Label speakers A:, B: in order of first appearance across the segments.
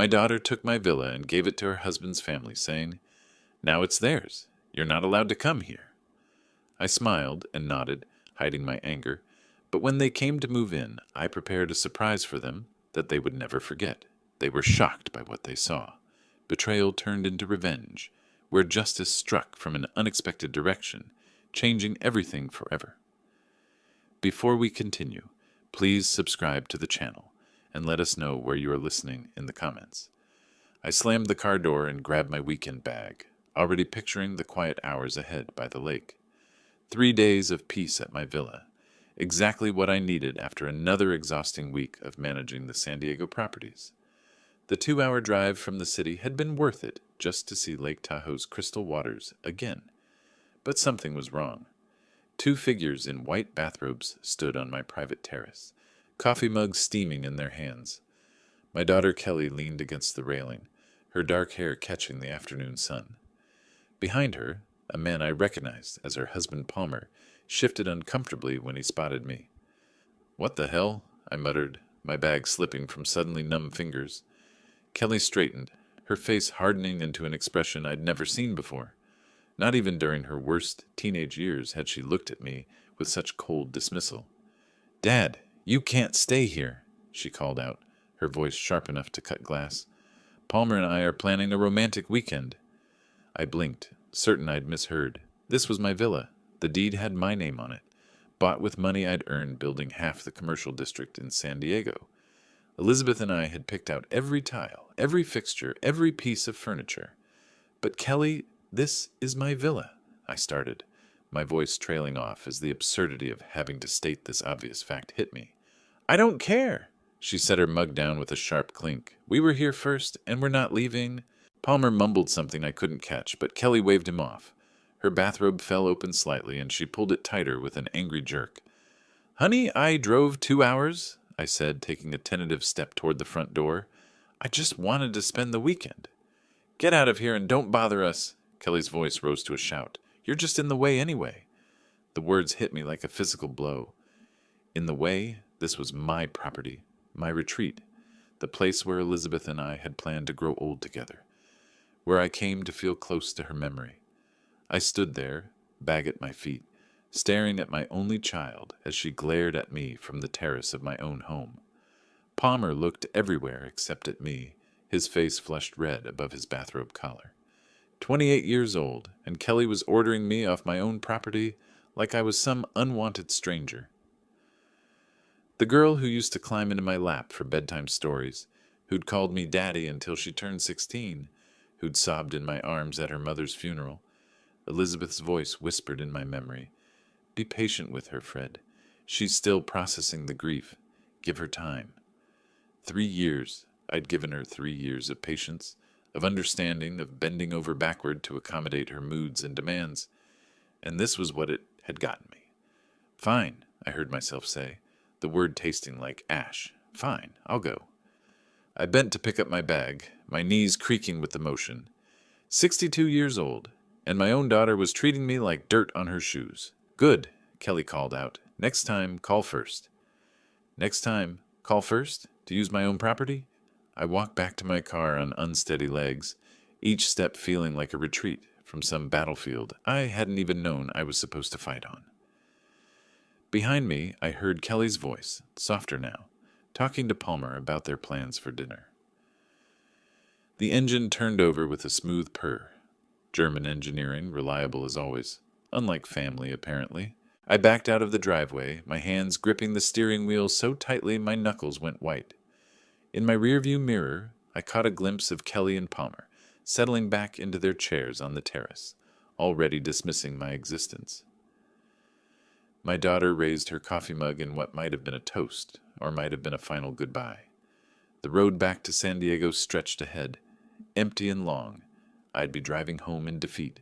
A: My daughter took my villa and gave it to her husband's family, saying, "Now it's theirs. You're not allowed to come here." I smiled and nodded, hiding my anger, but when they came to move in, I prepared a surprise for them that they would never forget. They were shocked by what they saw. Betrayal turned into revenge, where justice struck from an unexpected direction, changing everything forever. Before we continue, please subscribe to the channel and let us know where you are listening in the comments. I slammed the car door and grabbed my weekend bag, already picturing the quiet hours ahead by the lake. 3 days of peace at my villa, exactly what I needed after another exhausting week of managing the San Diego properties. The 2-hour drive from the city had been worth it just to see Lake Tahoe's crystal waters again. But something was wrong. 2 figures in white bathrobes stood on my private terrace, coffee mugs steaming in their hands. My daughter Kelly leaned against the railing, her dark hair catching the afternoon sun. Behind her, a man I recognized as her husband Palmer shifted uncomfortably when he spotted me. "What the hell?" I muttered, my bag slipping from suddenly numb fingers. Kelly straightened, her face hardening into an expression I'd never seen before. Not even during her worst teenage years had she looked at me with such cold dismissal. "Dad, you can't stay here," she called out, her voice sharp enough to cut glass. "Palmer and I are planning a romantic weekend." I blinked, certain I'd misheard. This was my villa. The deed had my name on it, bought with money I'd earned building half the commercial district in San Diego. Elizabeth and I had picked out every tile, every fixture, every piece of furniture. "But Kelly, this is my villa," I started, my voice trailing off as the absurdity of having to state this obvious fact hit me. "I don't care." She set her mug down with a sharp clink. "We were here first, and we're not leaving." Palmer mumbled something I couldn't catch, but Kelly waved him off. Her bathrobe fell open slightly, and she pulled it tighter with an angry jerk. "Honey, I drove 2 hours," I said, taking a tentative step toward the front door. "I just wanted to spend the weekend." "Get out of here and don't bother us." Kelly's voice rose to a shout. "You're just in the way anyway." The words hit me like a physical blow. In the way, this was my property, my retreat, the place where Elizabeth and I had planned to grow old together, where I came to feel close to her memory. I stood there, bag at my feet, staring at my only child as she glared at me from the terrace of my own home. Palmer looked everywhere except at me, his face flushed red above his bathrobe collar. 28 years old, and Kelly was ordering me off my own property like I was some unwanted stranger. The girl who used to climb into my lap for bedtime stories, who'd called me daddy until she turned 16, who'd sobbed in my arms at her mother's funeral. Elizabeth's voice whispered in my memory, "Be patient with her, Fred. She's still processing the grief. Give her time." 3 years. I'd given her 3 years of patience, of understanding, of bending over backward to accommodate her moods and demands. And this was what it had gotten me. "Fine," I heard myself say, the word tasting like ash. "Fine, I'll go." I bent to pick up my bag, my knees creaking with the motion. 62 years old, and my own daughter was treating me like dirt on her shoes. "Good," Kelly called out. "Next time, call first." "Next time, call first? To use my own property?" I walked back to my car on unsteady legs, each step feeling like a retreat from some battlefield I hadn't even known I was supposed to fight on. Behind me, I heard Kelly's voice, softer now, talking to Palmer about their plans for dinner. The engine turned over with a smooth purr. German engineering, reliable as always. Unlike family, apparently. I backed out of the driveway, my hands gripping the steering wheel so tightly my knuckles went white. In my rearview mirror, I caught a glimpse of Kelly and Palmer, settling back into their chairs on the terrace, already dismissing my existence. My daughter raised her coffee mug in what might have been a toast, or might have been a final goodbye. The road back to San Diego stretched ahead, empty and long. I'd be driving home in defeat,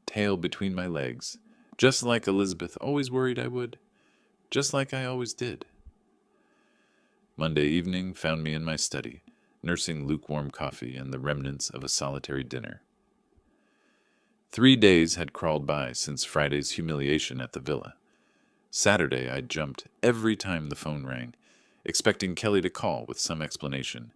A: tail between my legs, just like Elizabeth always worried I would, just like I always did. Monday evening found me in my study, nursing lukewarm coffee and the remnants of a solitary dinner. 3 days had crawled by since Friday's humiliation at the villa. Saturday I'd jumped every time the phone rang, expecting Kelly to call with some explanation.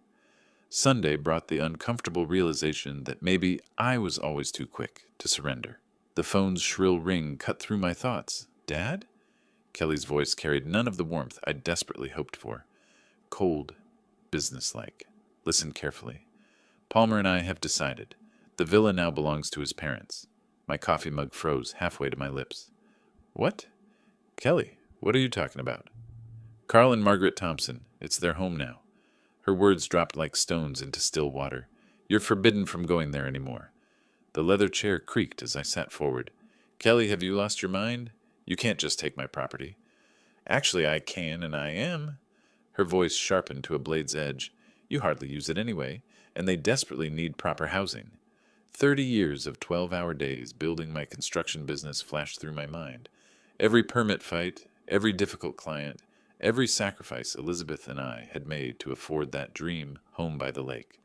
A: Sunday brought the uncomfortable realization that maybe I was always too quick to surrender. The phone's shrill ring cut through my thoughts. Dad? Kelly's voice carried none of the warmth I'd desperately hoped for. Cold, businesslike. Listen carefully. Palmer and I have decided. The villa now belongs to his parents. My coffee mug froze halfway to my lips. What? Kelly, what are you talking about? Carl and Margaret Thompson. It's their home now. Her words dropped like stones into still water. You're forbidden from going there anymore. The leather chair creaked as I sat forward. Kelly, have you lost your mind? You can't just take my property. Actually, I can, and I am. Her voice sharpened to a blade's edge. You hardly use it anyway, and they desperately need proper housing. 30 years of 12-hour days building my construction business flashed through my mind. Every permit fight, every difficult client, every sacrifice Elizabeth and I had made to afford that dream home by the lake.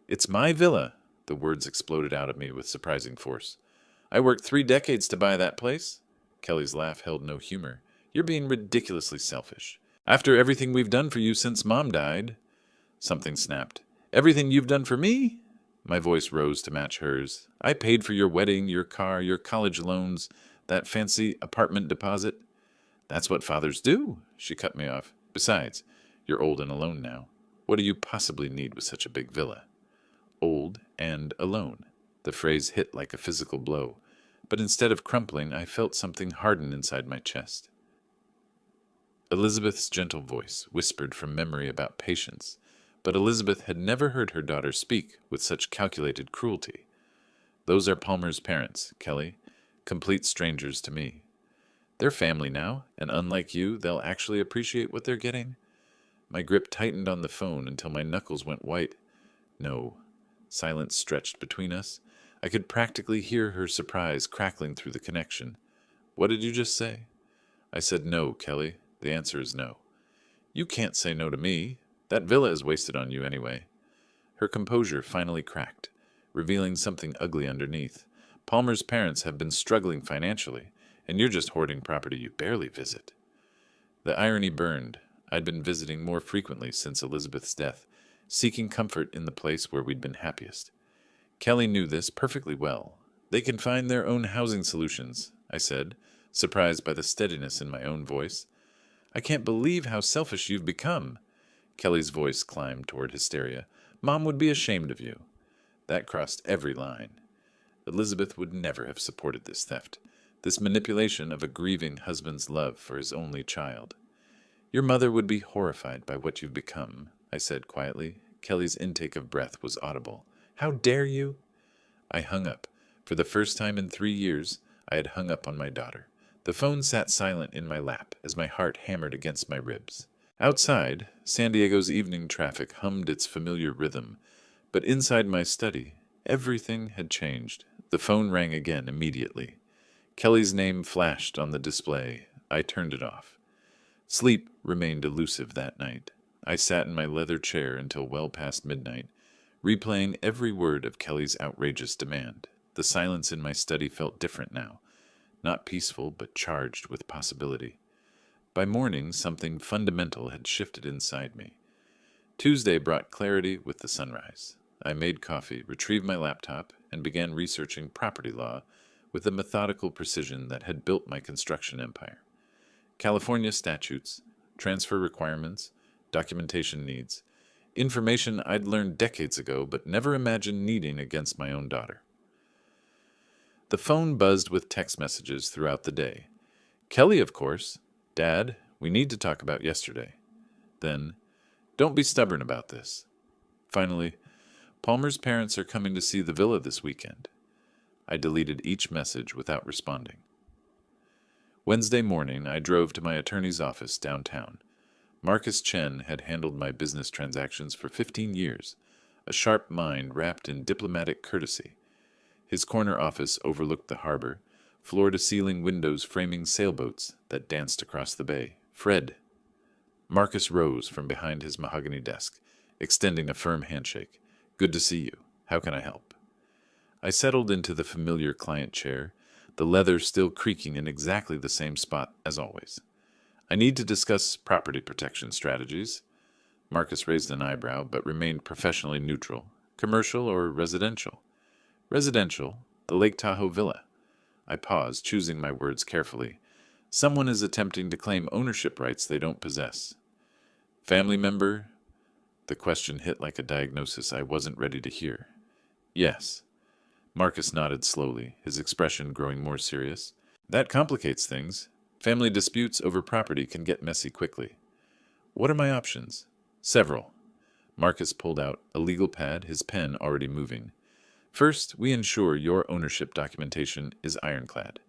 A: It's my villa, the words exploded out of me with surprising force. I worked 3 decades to buy that place. Kelly's laugh held no humor. You're being ridiculously selfish. After everything we've done for you since Mom died. Something snapped. Everything you've done for me? My voice rose to match hers. I paid for your wedding, your car, your college loans, that fancy apartment deposit. That's what fathers do, she cut me off. Besides, you're old and alone now. What do you possibly need with such a big villa? Old and alone. The phrase hit like a physical blow, but instead of crumpling, I felt something harden inside my chest. Elizabeth's gentle voice whispered from memory about patience, but Elizabeth had never heard her daughter speak with such calculated cruelty. Those are Palmer's parents, Kelly, complete strangers to me. They're family now, and unlike you, they'll actually appreciate what they're getting. My grip tightened on the phone until my knuckles went white. No. Silence stretched between us. I could practically hear her surprise crackling through the connection. What did you just say? I said no, Kelly. The answer is no. You can't say no to me. That villa is wasted on you anyway. Her composure finally cracked, revealing something ugly underneath. Palmer's parents have been struggling financially, and you're just hoarding property you barely visit. The irony burned. I'd been visiting more frequently since Elizabeth's death, seeking comfort in the place where we'd been happiest. Kelly knew this perfectly well. They can find their own housing solutions, I said, surprised by the steadiness in my own voice. I can't believe how selfish you've become. Kelly's voice climbed toward hysteria. Mom would be ashamed of you. That crossed every line. Elizabeth would never have supported this theft, this manipulation of a grieving husband's love for his only child. Your mother would be horrified by what you've become, I said quietly. Kelly's intake of breath was audible. How dare you? I hung up. For the first time in 3 years, I had hung up on my daughter. The phone sat silent in my lap as my heart hammered against my ribs. Outside, San Diego's evening traffic hummed its familiar rhythm, but inside my study, everything had changed. The phone rang again immediately. Kelly's name flashed on the display. I turned it off. Sleep remained elusive that night. I sat in my leather chair until well past midnight, replaying every word of Kelly's outrageous demand. The silence in my study felt different now. Not peaceful, but charged with possibility. By morning, something fundamental had shifted inside me. Tuesday brought clarity with the sunrise. I made coffee, retrieved my laptop, and began researching property law with the methodical precision that had built my construction empire. California statutes, transfer requirements, documentation needs, information I'd learned decades ago but never imagined needing against my own daughter. The phone buzzed with text messages throughout the day. Kelly, of course. Dad, we need to talk about yesterday. Then, don't be stubborn about this. Finally, Palmer's parents are coming to see the villa this weekend. I deleted each message without responding. Wednesday morning, I drove to my attorney's office downtown. Marcus Chen had handled my business transactions for 15 years, a sharp mind wrapped in diplomatic courtesy. His corner office overlooked the harbor, floor-to-ceiling windows framing sailboats that danced across the bay. Fred. Marcus rose from behind his mahogany desk, extending a firm handshake. Good to see you. How can I help? I settled into the familiar client chair, the leather still creaking in exactly the same spot as always. I need to discuss property protection strategies. Marcus raised an eyebrow, but remained professionally neutral. Commercial or residential? Residential, the Lake Tahoe villa. I paused, choosing my words carefully. Someone is attempting to claim ownership rights they don't possess. Family member? The question hit like a diagnosis I wasn't ready to hear. Yes. Marcus nodded slowly, his expression growing more serious. That complicates things. Family disputes over property can get messy quickly. What are my options? Several. Marcus pulled out a legal pad, his pen already moving. First, we ensure your ownership documentation is ironclad.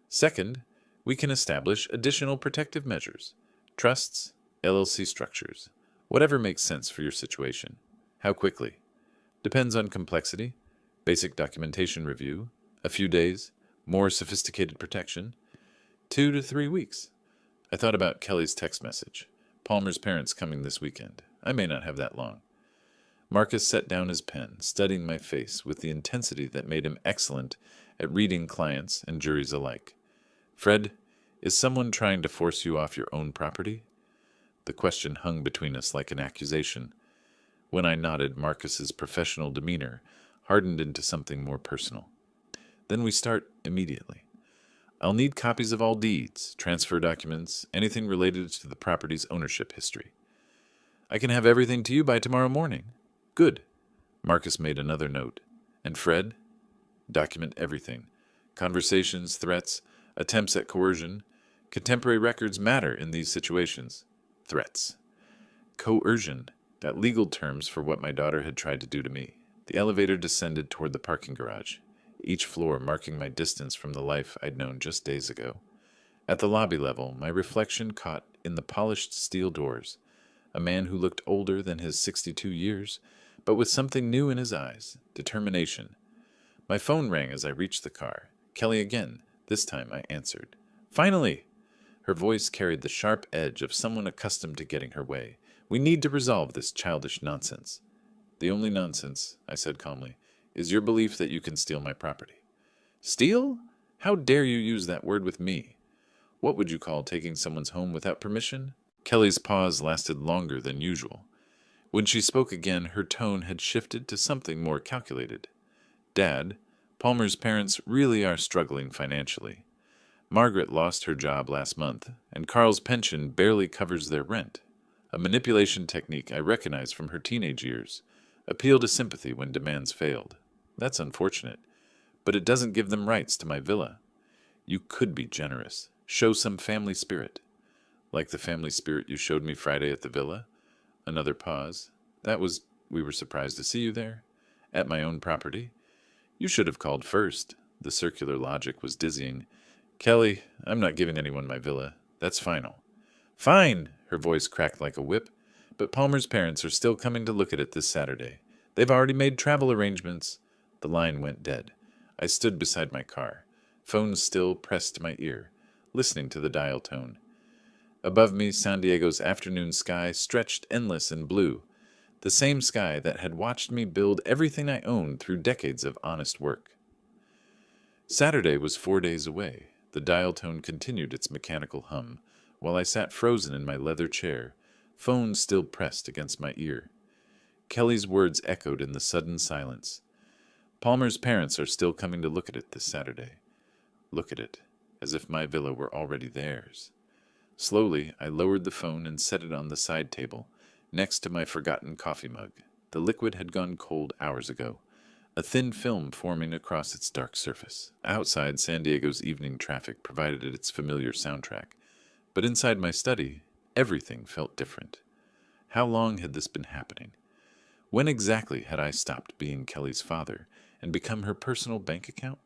A: Second, we can establish additional protective measures. Trusts, LLC structures, whatever makes sense for your situation. How quickly? Depends on complexity. Basic documentation review, a few days, more sophisticated protection, 2 to 3 weeks. I thought about Kelly's text message. Palmer's parents coming this weekend. I may not have that long. Marcus set down his pen, studying my face with the intensity that made him excellent at reading clients and juries alike. Fred, is someone trying to force you off your own property? The question hung between us like an accusation. When I nodded, Marcus's professional demeanor hardened into something more personal. Then we start immediately. I'll need copies of all deeds, transfer documents, anything related to the property's ownership history. I can have everything to you by tomorrow morning. Good. Marcus made another note. And Fred? Document everything. Conversations, threats, attempts at coercion. Contemporary records matter in these situations. Threats. Coercion. That legal terms for what my daughter had tried to do to me. The elevator descended toward the parking garage, each floor marking my distance from the life I'd known just days ago. At the lobby level, my reflection caught in the polished steel doors, a man who looked older than his 62 years, but with something new in his eyes, determination. My phone rang as I reached the car. Kelly again. This time I answered. Finally! Her voice carried the sharp edge of someone accustomed to getting her way. We need to resolve this childish nonsense. The only nonsense, I said calmly, is your belief that you can steal my property. Steal? How dare you use that word with me? What would you call taking someone's home without permission? Kelly's pause lasted longer than usual. When she spoke again, her tone had shifted to something more calculated. Dad, Palmer's parents really are struggling financially. Margaret lost her job last month, and Carl's pension barely covers their rent. A manipulation technique I recognize from her teenage years. Appeal to sympathy when demands failed. That's unfortunate, but it doesn't give them rights to my villa. You could be generous. Show some family spirit. Like the family spirit you showed me Friday at the villa? Another pause. We were surprised to see you there. At my own property. You should have called first. The circular logic was dizzying. Kelly, I'm not giving anyone my villa. That's final. Fine! Her voice cracked like a whip. But Palmer's parents are still coming to look at it this Saturday. They've already made travel arrangements. The line went dead. I stood beside my car, phone still pressed to my ear, listening to the dial tone. Above me, San Diego's afternoon sky stretched endless and blue, the same sky that had watched me build everything I owned through decades of honest work. Saturday was 4 days away. The dial tone continued its mechanical hum, while I sat frozen in my leather chair, phone still pressed against my ear. Kelly's words echoed in the sudden silence. Palmer's parents are still coming to look at it this Saturday. Look at it, as if my villa were already theirs. Slowly, I lowered the phone and set it on the side table, next to my forgotten coffee mug. The liquid had gone cold hours ago, a thin film forming across its dark surface. Outside, San Diego's evening traffic provided its familiar soundtrack, but inside my study, everything felt different. How long had this been happening? When exactly had I stopped being Kelly's father and become her personal bank account?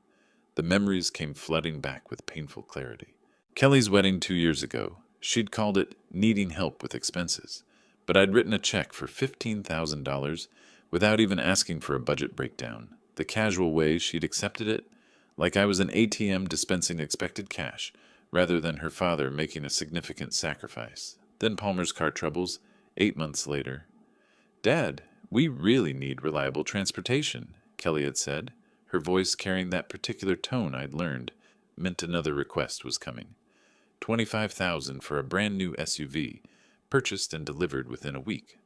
A: The memories came flooding back with painful clarity. Kelly's wedding 2 years ago, she'd called it needing help with expenses, but I'd written a check for $15,000 without even asking for a budget breakdown. The casual way she'd accepted it, like I was an ATM dispensing expected cash, rather than her father making a significant sacrifice. Then Palmer's car troubles, 8 months later. Dad, we really need reliable transportation, Kelly had said, her voice carrying that particular tone I'd learned, meant another request was coming. $25,000 for a brand new SUV, purchased and delivered within a week.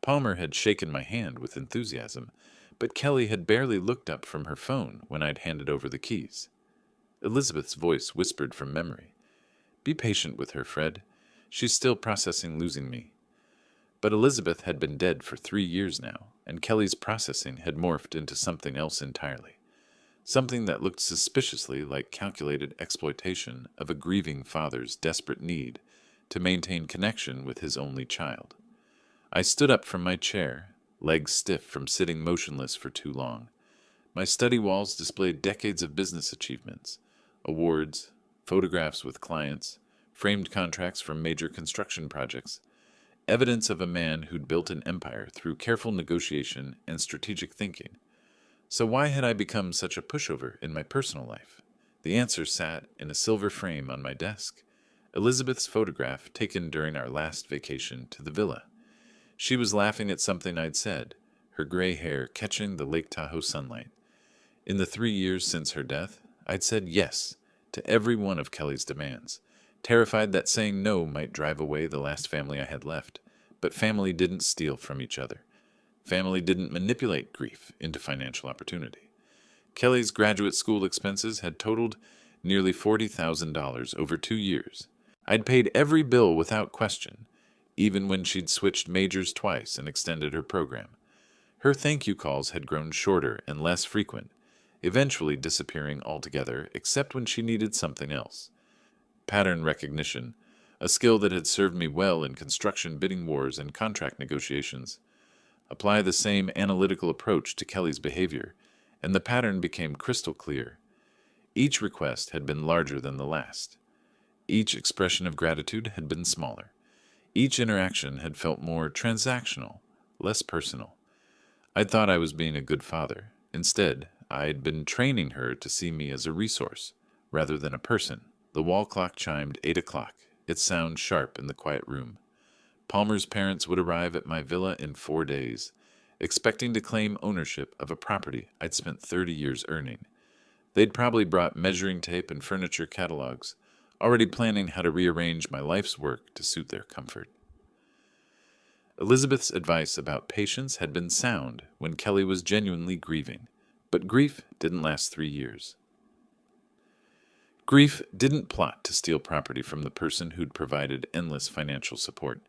A: Palmer had shaken my hand with enthusiasm, but Kelly had barely looked up from her phone when I'd handed over the keys. Elizabeth's voice whispered from memory. "Be patient with her, Fred. She's still processing losing me." But Elizabeth had been dead for 3 years now, and Kelly's processing had morphed into something else entirely. Something that looked suspiciously like calculated exploitation of a grieving father's desperate need to maintain connection with his only child. I stood up from my chair, legs stiff from sitting motionless for too long. My study walls displayed decades of business achievements, awards, photographs with clients, framed contracts from major construction projects, evidence of a man who'd built an empire through careful negotiation and strategic thinking. So why had I become such a pushover in my personal life? The answer sat in a silver frame on my desk, Elizabeth's photograph taken during our last vacation to the villa. She was laughing at something I'd said, her gray hair catching the Lake Tahoe sunlight. In the 3 years since her death, I'd said yes to every one of Kelly's demands, terrified that saying no might drive away the last family I had left. But family didn't steal from each other. Family didn't manipulate grief into financial opportunity. Kelly's graduate school expenses had totaled nearly $40,000 over 2 years. I'd paid every bill without question, even when she'd switched majors twice and extended her program. Her thank you calls had grown shorter and less frequent, eventually disappearing altogether except when she needed something else. Pattern recognition, a skill that had served me well in construction bidding wars and contract negotiations. Apply the same analytical approach to Kelly's behavior, and the pattern became crystal clear. Each request had been larger than the last. Each expression of gratitude had been smaller. Each interaction had felt more transactional, less personal. I'd thought I was being a good father. Instead, I'd been training her to see me as a resource, rather than a person. The wall clock chimed 8 o'clock, its sound sharp in the quiet room. Palmer's parents would arrive at my villa in 4 days, expecting to claim ownership of a property I'd spent 30 years earning. They'd probably brought measuring tape and furniture catalogs, already planning how to rearrange my life's work to suit their comfort. Elizabeth's advice about patience had been sound when Kelly was genuinely grieving, but grief didn't last 3 years. Grief didn't plot to steal property from the person who'd provided endless financial support.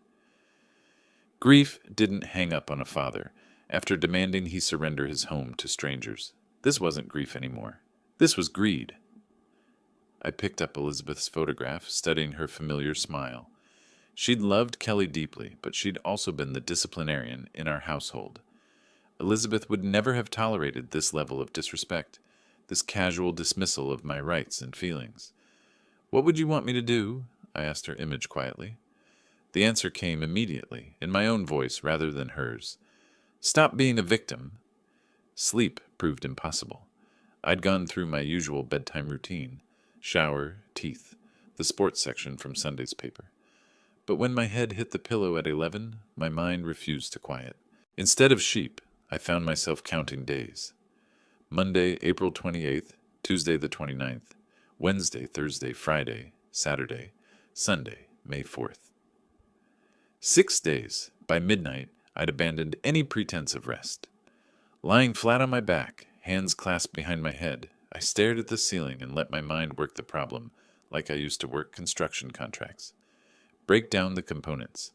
A: Grief didn't hang up on a father after demanding he surrender his home to strangers. This wasn't grief anymore. This was greed. I picked up Elizabeth's photograph, studying her familiar smile. She'd loved Kelly deeply, but she'd also been the disciplinarian in our household. Elizabeth would never have tolerated this level of disrespect, this casual dismissal of my rights and feelings. "What would you want me to do?" I asked her image quietly. The answer came immediately, in my own voice rather than hers. "Stop being a victim." Sleep proved impossible. I'd gone through my usual bedtime routine: shower, teeth, the sports section from Sunday's paper. But when my head hit the pillow at 11, my mind refused to quiet. Instead of sheep, I found myself counting days. Monday, April 28th, Tuesday the 29th, Wednesday, Thursday, Friday, Saturday, Sunday, May 4th. 6 days. By midnight, I'd abandoned any pretense of rest. Lying flat on my back, hands clasped behind my head, I stared at the ceiling and let my mind work the problem like I used to work construction contracts. Break down the components.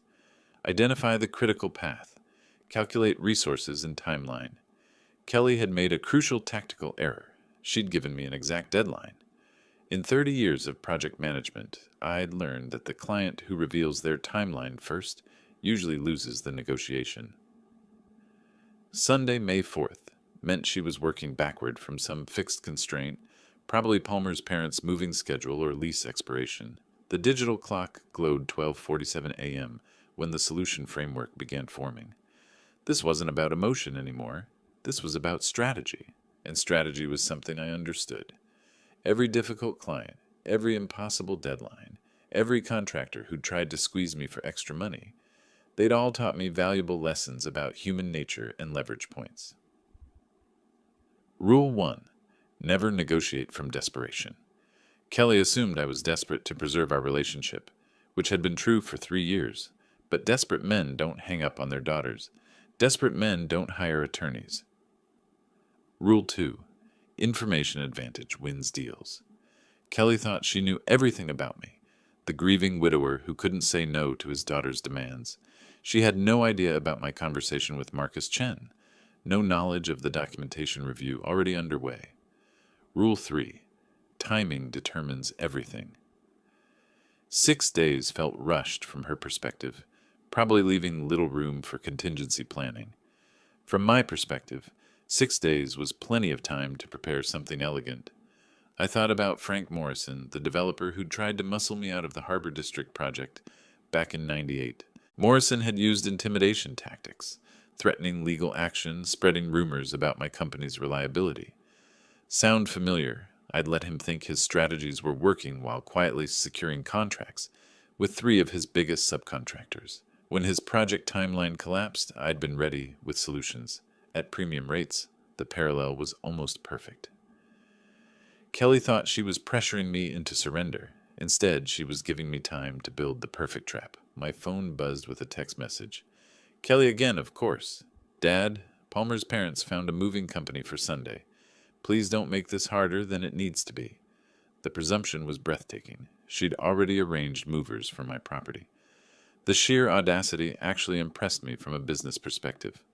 A: Identify the critical path. Calculate resources and timeline. Kelly had made a crucial tactical error. She'd given me an exact deadline. In 30 years of project management, I'd learned that the client who reveals their timeline first usually loses the negotiation. Sunday, May 4th, meant she was working backward from some fixed constraint, probably Palmer's parents' moving schedule or lease expiration. The digital clock glowed 12:47 a.m. when the solution framework began forming. This wasn't about emotion anymore. This was about strategy, and strategy was something I understood. Every difficult client, every impossible deadline, every contractor who'd tried to squeeze me for extra money, they'd all taught me valuable lessons about human nature and leverage points. Rule 1. Never negotiate from desperation. Kelly assumed I was desperate to preserve our relationship, which had been true for 3 years, but desperate men don't hang up on their daughters. Desperate men don't hire attorneys. Rule 2. Information advantage wins deals. Kelly thought she knew everything about me, the grieving widower who couldn't say no to his daughter's demands. She had no idea about my conversation with Marcus Chen, no knowledge of the documentation review already underway. Rule 3. Timing determines everything. 6 days felt rushed from her perspective, probably leaving little room for contingency planning. From my perspective, 6 days was plenty of time to prepare something elegant. I thought about Frank Morrison, the developer who'd tried to muscle me out of the Harbor District project back in '98. Morrison had used intimidation tactics, threatening legal action, spreading rumors about my company's reliability. Sound familiar? I'd let him think his strategies were working while quietly securing contracts with 3 of his biggest subcontractors. When his project timeline collapsed, I'd been ready with solutions. At premium rates, the parallel was almost perfect. Kelly thought she was pressuring me into surrender. Instead, she was giving me time to build the perfect trap. My phone buzzed with a text message. Kelly again, of course. Dad, Palmer's parents found a moving company for Sunday. Please don't make this harder than it needs to be. The presumption was breathtaking. She'd already arranged movers for my property. The sheer audacity actually impressed me from a business perspective.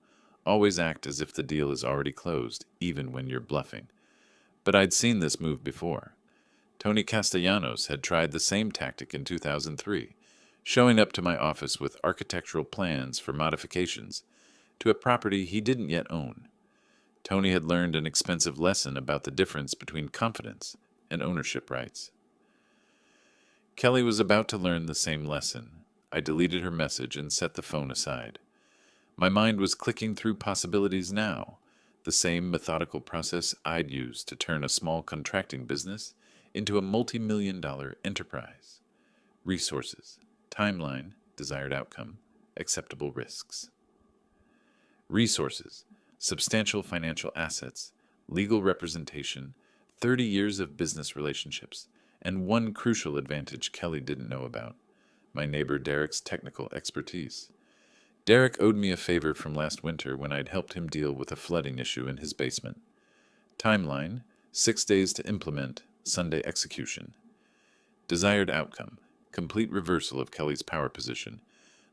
A: Always act as if the deal is already closed, even when you're bluffing. But I'd seen this move before. Tony Castellanos had tried the same tactic in 2003, showing up to my office with architectural plans for modifications to a property he didn't yet own. Tony had learned an expensive lesson about the difference between confidence and ownership rights. Kelly was about to learn the same lesson. I deleted her message and set the phone aside. My mind was clicking through possibilities now, the same methodical process I'd use to turn a small contracting business into a multi-million-dollar enterprise. Resources, timeline, desired outcome, acceptable risks. Resources, substantial financial assets, legal representation, 30 years of business relationships, and one crucial advantage Kelly didn't know about: my neighbor Derek's technical expertise. Derek owed me a favor from last winter when I'd helped him deal with a flooding issue in his basement. Timeline: 6 days to implement, Sunday execution. Desired outcome: complete reversal of Kelly's power position,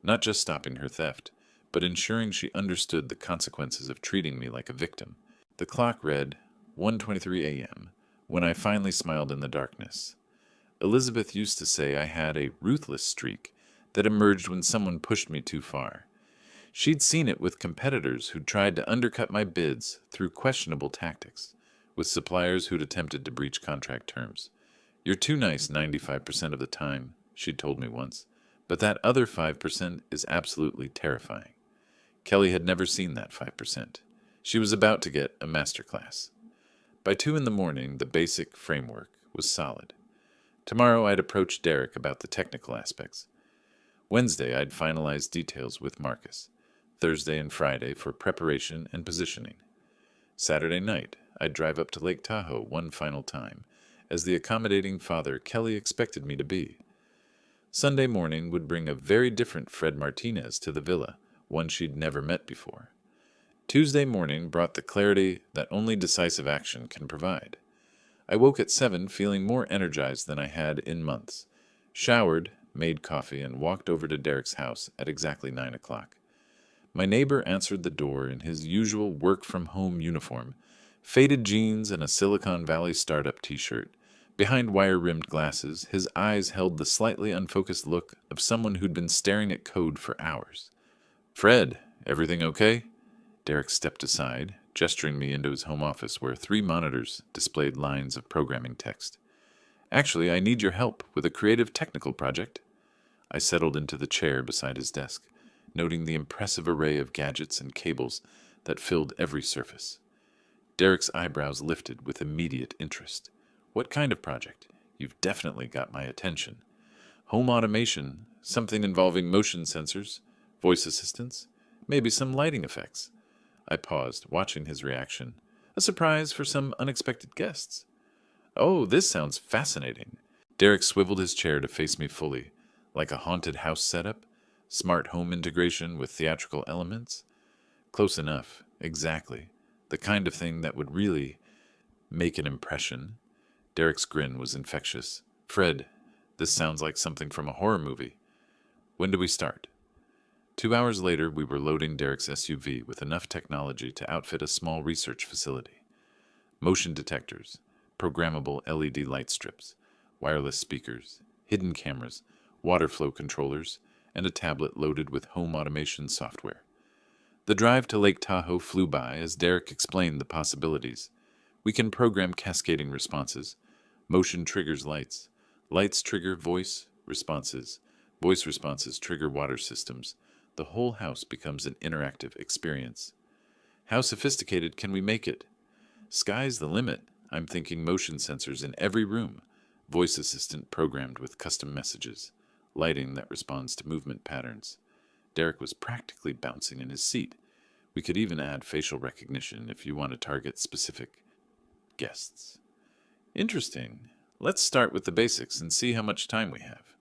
A: not just stopping her theft, but ensuring she understood the consequences of treating me like a victim. The clock read 1:23 a.m. when I finally smiled in the darkness. Elizabeth used to say I had a ruthless streak that emerged when someone pushed me too far. She'd seen it with competitors who'd tried to undercut my bids through questionable tactics, with suppliers who'd attempted to breach contract terms. You're too nice 95% of the time, she'd told me once, but that other 5% is absolutely terrifying. Kelly had never seen that 5%. She was about to get a masterclass. By 2 a.m, the basic framework was solid. Tomorrow I'd approach Derek about the technical aspects. Wednesday I'd finalize details with Marcus. Thursday and Friday for preparation and positioning. Saturday night I'd drive up to Lake Tahoe one final time, as the accommodating father Kelly expected me to be. Sunday morning would bring a very different Fred Martinez to the villa, one she'd never met before. Tuesday morning brought the clarity that only decisive action can provide. I woke at 7 feeling more energized than I had in months, showered, made coffee, and walked over to Derek's house at exactly 9 o'clock. My neighbor answered the door in his usual work-from-home uniform, faded jeans and a Silicon Valley startup t-shirt. Behind wire-rimmed glasses, his eyes held the slightly unfocused look of someone who'd been staring at code for hours. "Fred, everything okay?" Derek stepped aside, gesturing me into his home office where 3 monitors displayed lines of programming text. "Actually, I need your help with a creative technical project." I settled into the chair beside his desk, noting the impressive array of gadgets and cables that filled every surface. Derek's eyebrows lifted with immediate interest. "What kind of project? You've definitely got my attention." "Home automation, something involving motion sensors, voice assistants, maybe some lighting effects." I paused, watching his reaction. A surprise for some unexpected guests. "Oh, this sounds fascinating." Derek swiveled his chair to face me fully, like a haunted house setup, smart home integration with theatrical elements. Close enough. Exactly. The kind of thing that would really make an impression. Derek's grin was infectious. Fred, this sounds like something from a horror movie. When do we start? 2 hours later, we were loading Derek's SUV with enough technology to outfit a small research facility. Motion detectors, programmable LED light strips, wireless speakers, hidden cameras, water flow controllers, and a tablet loaded with home automation software. The drive to Lake Tahoe flew by as Derek explained the possibilities. We can program cascading responses. Motion triggers lights. Lights trigger voice responses. Voice responses trigger water systems. The whole house becomes an interactive experience. How sophisticated can we make it? Sky's the limit. I'm thinking motion sensors in every room. Voice assistant programmed with custom messages. Lighting that responds to movement patterns. Derek was practically bouncing in his seat. We could even add facial recognition if you want to target specific guests. Interesting. Let's start with the basics and see how much time we have.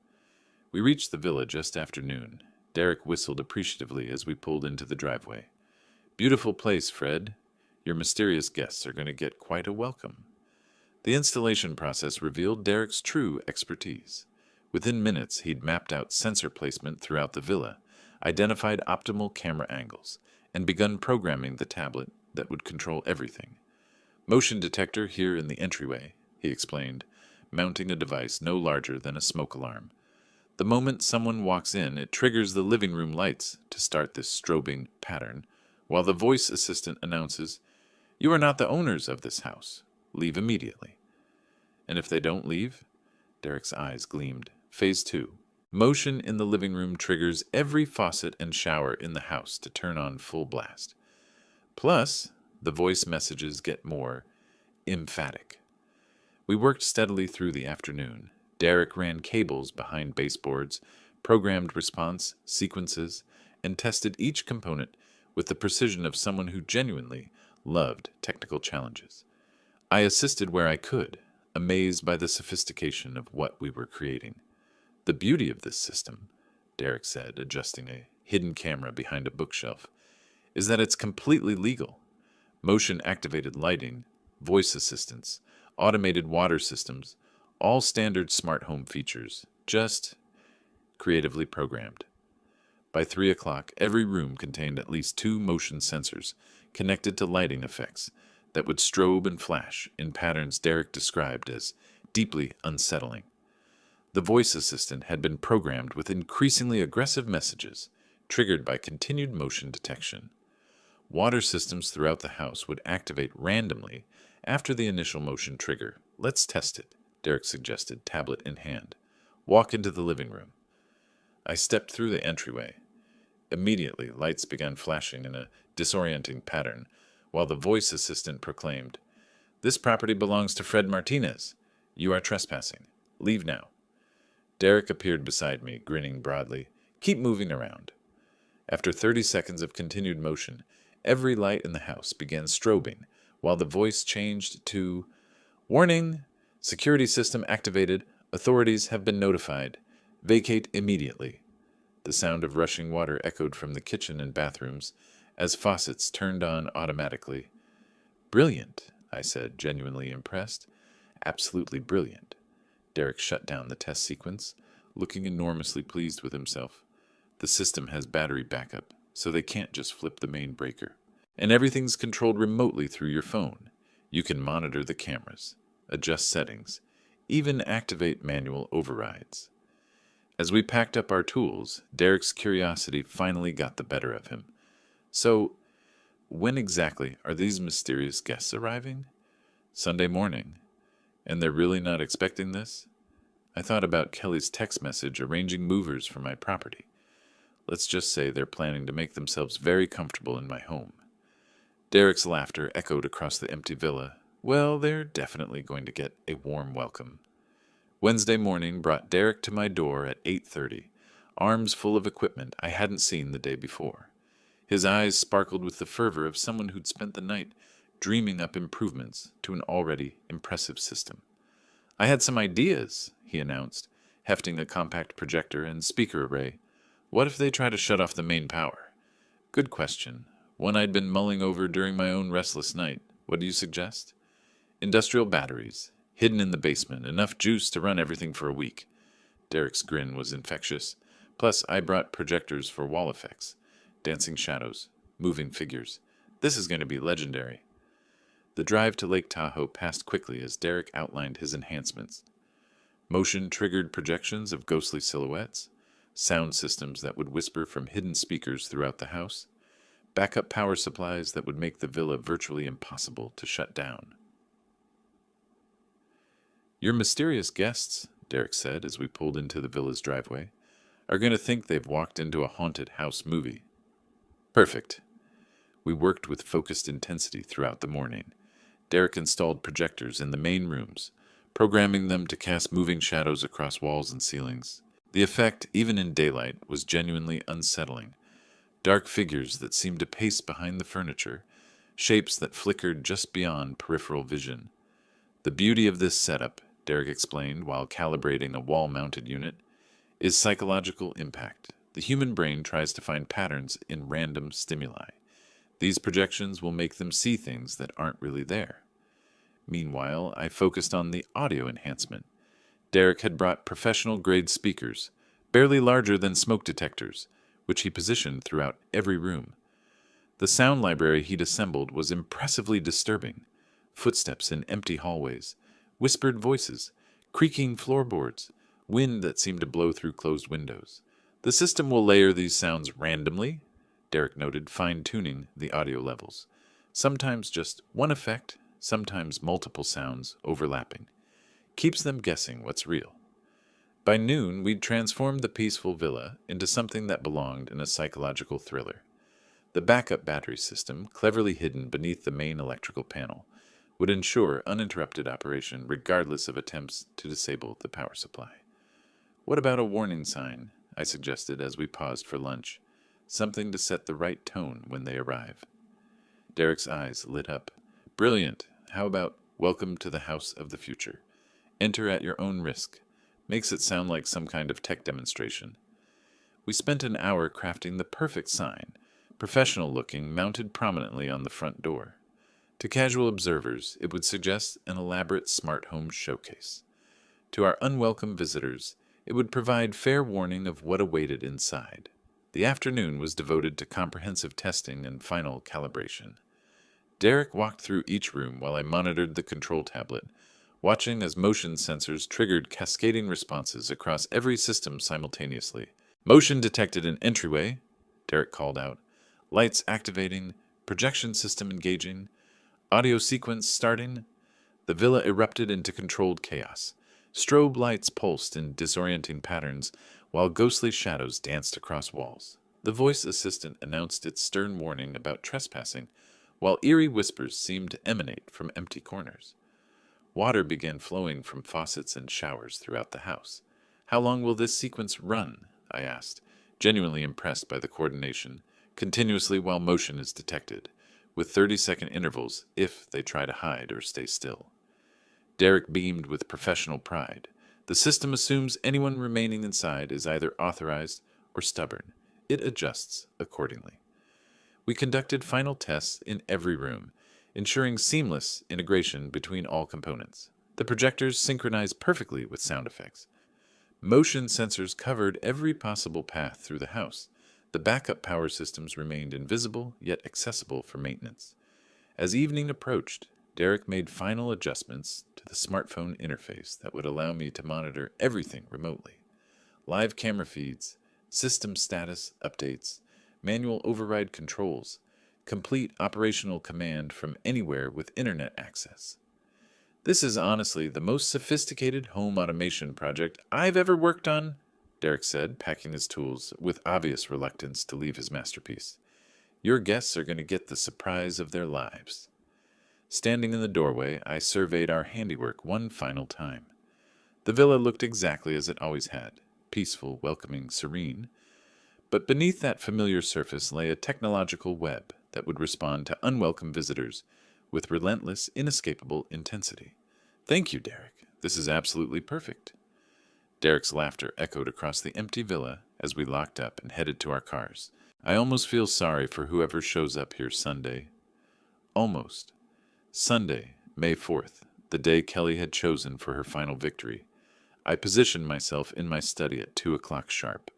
A: We reached the villa just after noon. Derek whistled appreciatively as we pulled into the driveway. Beautiful place, Fred. Your mysterious guests are going to get quite a welcome. The installation process revealed Derek's true expertise. Within minutes, he'd mapped out sensor placement throughout the villa, identified optimal camera angles, and begun programming the tablet that would control everything. Motion detector here in the entryway, he explained, mounting a device no larger than a smoke alarm. The moment someone walks in, it triggers the living room lights to start this strobing pattern, while the voice assistant announces, "You are not the owners of this house. Leave immediately." And if they don't leave? Derek's eyes gleamed. Phase 2. Motion in the living room triggers every faucet and shower in the house to turn on full blast. Plus, the voice messages get more emphatic. We worked steadily through the afternoon. Derek ran cables behind baseboards, programmed response sequences, and tested each component with the precision of someone who genuinely loved technical challenges. I assisted where I could, amazed by the sophistication of what we were creating. The beauty of this system, Derek said, adjusting a hidden camera behind a bookshelf, is that it's completely legal. Motion-activated lighting, voice assistants, automated water systems, all standard smart home features, just creatively programmed. By 3 o'clock, every room contained at least 2 motion sensors connected to lighting effects that would strobe and flash in patterns Derek described as deeply unsettling. The voice assistant had been programmed with increasingly aggressive messages, triggered by continued motion detection. Water systems throughout the house would activate randomly after the initial motion trigger. Let's test it, Derek suggested, tablet in hand. Walk into the living room. I stepped through the entryway. Immediately, lights began flashing in a disorienting pattern, while the voice assistant proclaimed, "This property belongs to Fred Martinez. You are trespassing. Leave now." Derek appeared beside me, grinning broadly. "Keep moving around." After 30 seconds of continued motion, every light in the house began strobing, while the voice changed to, "Warning! Security system activated. Authorities have been notified. Vacate immediately." The sound of rushing water echoed from the kitchen and bathrooms as faucets turned on automatically. "Brilliant," I said, genuinely impressed. "Absolutely brilliant." Derek shut down the test sequence, looking enormously pleased with himself. The system has battery backup, so they can't just flip the main breaker. And everything's controlled remotely through your phone. You can monitor the cameras, adjust settings, even activate manual overrides. As we packed up our tools, Derek's curiosity finally got the better of him. "So, when exactly are these mysterious guests arriving?" "Sunday morning. And they're really not expecting this?" I thought about Kelly's text message arranging movers for my property. Let's just say they're planning to make themselves very comfortable in my home. Derek's laughter echoed across the empty villa. "Well, they're definitely going to get a warm welcome." Wednesday morning brought Derek to my door at 8:30, arms full of equipment I hadn't seen the day before. His eyes sparkled with the fervor of someone who'd spent the night dreaming up improvements to an already impressive system. "I had some ideas," he announced, hefting a compact projector and speaker array. "What if they try to shut off the main power?" "Good question. One I'd been mulling over during my own restless night. What do you suggest? Industrial batteries, hidden in the basement, enough juice to run everything for a week. Derek's grin was infectious. Plus, I brought projectors for wall effects, dancing shadows, moving figures. This is going to be legendary. The drive to Lake Tahoe passed quickly as Derek outlined his enhancements. Motion-triggered projections of ghostly silhouettes, sound systems that would whisper from hidden speakers throughout the house, backup power supplies that would make the villa virtually impossible to shut down. Your mysterious guests, Derek said as we pulled into the villa's driveway, are going to think they've walked into a haunted house movie. Perfect. We worked with focused intensity throughout the morning. Derek installed projectors in the main rooms, programming them to cast moving shadows across walls and ceilings. The effect, even in daylight, was genuinely unsettling. Dark figures that seemed to pace behind the furniture, shapes that flickered just beyond peripheral vision. The beauty of this setup, Derek explained while calibrating a wall-mounted unit, is psychological impact. The human brain tries to find patterns in random stimuli. These projections will make them see things that aren't really there. Meanwhile, I focused on the audio enhancement. Derek had brought professional-grade speakers, barely larger than smoke detectors, which he positioned throughout every room. The sound library he'd assembled was impressively disturbing. Footsteps in empty hallways, whispered voices, creaking floorboards, wind that seemed to blow through closed windows. The system will layer these sounds randomly, Derek noted, fine-tuning the audio levels. Sometimes just one effect, sometimes multiple sounds overlapping. Keeps them guessing what's real. By noon, we'd transformed the peaceful villa into something that belonged in a psychological thriller. The backup battery system, cleverly hidden beneath the main electrical panel, would ensure uninterrupted operation regardless of attempts to disable the power supply. What about a warning sign? I suggested as we paused for lunch. Something to set the right tone when they arrive. Derek's eyes lit up. Brilliant. How about welcome to the house of the future? Enter at your own risk. Makes it sound like some kind of tech demonstration. We spent an hour crafting the perfect sign, professional-looking, mounted prominently on the front door. To casual observers, it would suggest an elaborate smart home showcase. To our unwelcome visitors, it would provide fair warning of what awaited inside. The afternoon was devoted to comprehensive testing and final calibration. Derek walked through each room while I monitored the control tablet, watching as motion sensors triggered cascading responses across every system simultaneously. Motion detected in entryway, Derek called out. Lights activating, projection system engaging, audio sequence starting. The villa erupted into controlled chaos. Strobe lights pulsed in disorienting patterns, while ghostly shadows danced across walls. The voice assistant announced its stern warning about trespassing, while eerie whispers seemed to emanate from empty corners. Water began flowing from faucets and showers throughout the house. How long will this sequence run? I asked, genuinely impressed by the coordination, continuously while motion is detected, with 30-second intervals if they try to hide or stay still. Derek beamed with professional pride. The system assumes anyone remaining inside is either authorized or stubborn. It adjusts accordingly. We conducted final tests in every room, ensuring seamless integration between all components. The projectors synchronized perfectly with sound effects. Motion sensors covered every possible path through the house. The backup power systems remained invisible yet accessible for maintenance. As evening approached, Derek made final adjustments to the smartphone interface that would allow me to monitor everything remotely. Live camera feeds, system status updates, manual override controls, complete operational command from anywhere with internet access. This is honestly the most sophisticated home automation project I've ever worked on, Derek said, packing his tools with obvious reluctance to leave his masterpiece. Your guests are going to get the surprise of their lives. Standing in the doorway, I surveyed our handiwork one final time. The villa looked exactly as it always had, peaceful, welcoming, serene. But beneath that familiar surface lay a technological web that would respond to unwelcome visitors with relentless, inescapable intensity. Thank you, Derek. This is absolutely perfect. Derek's laughter echoed across the empty villa as we locked up and headed to our cars. I almost feel sorry for whoever shows up here Sunday. Almost. Sunday, May 4th, the day Kelly had chosen for her final victory. I positioned myself in my study at 2 o'clock sharp,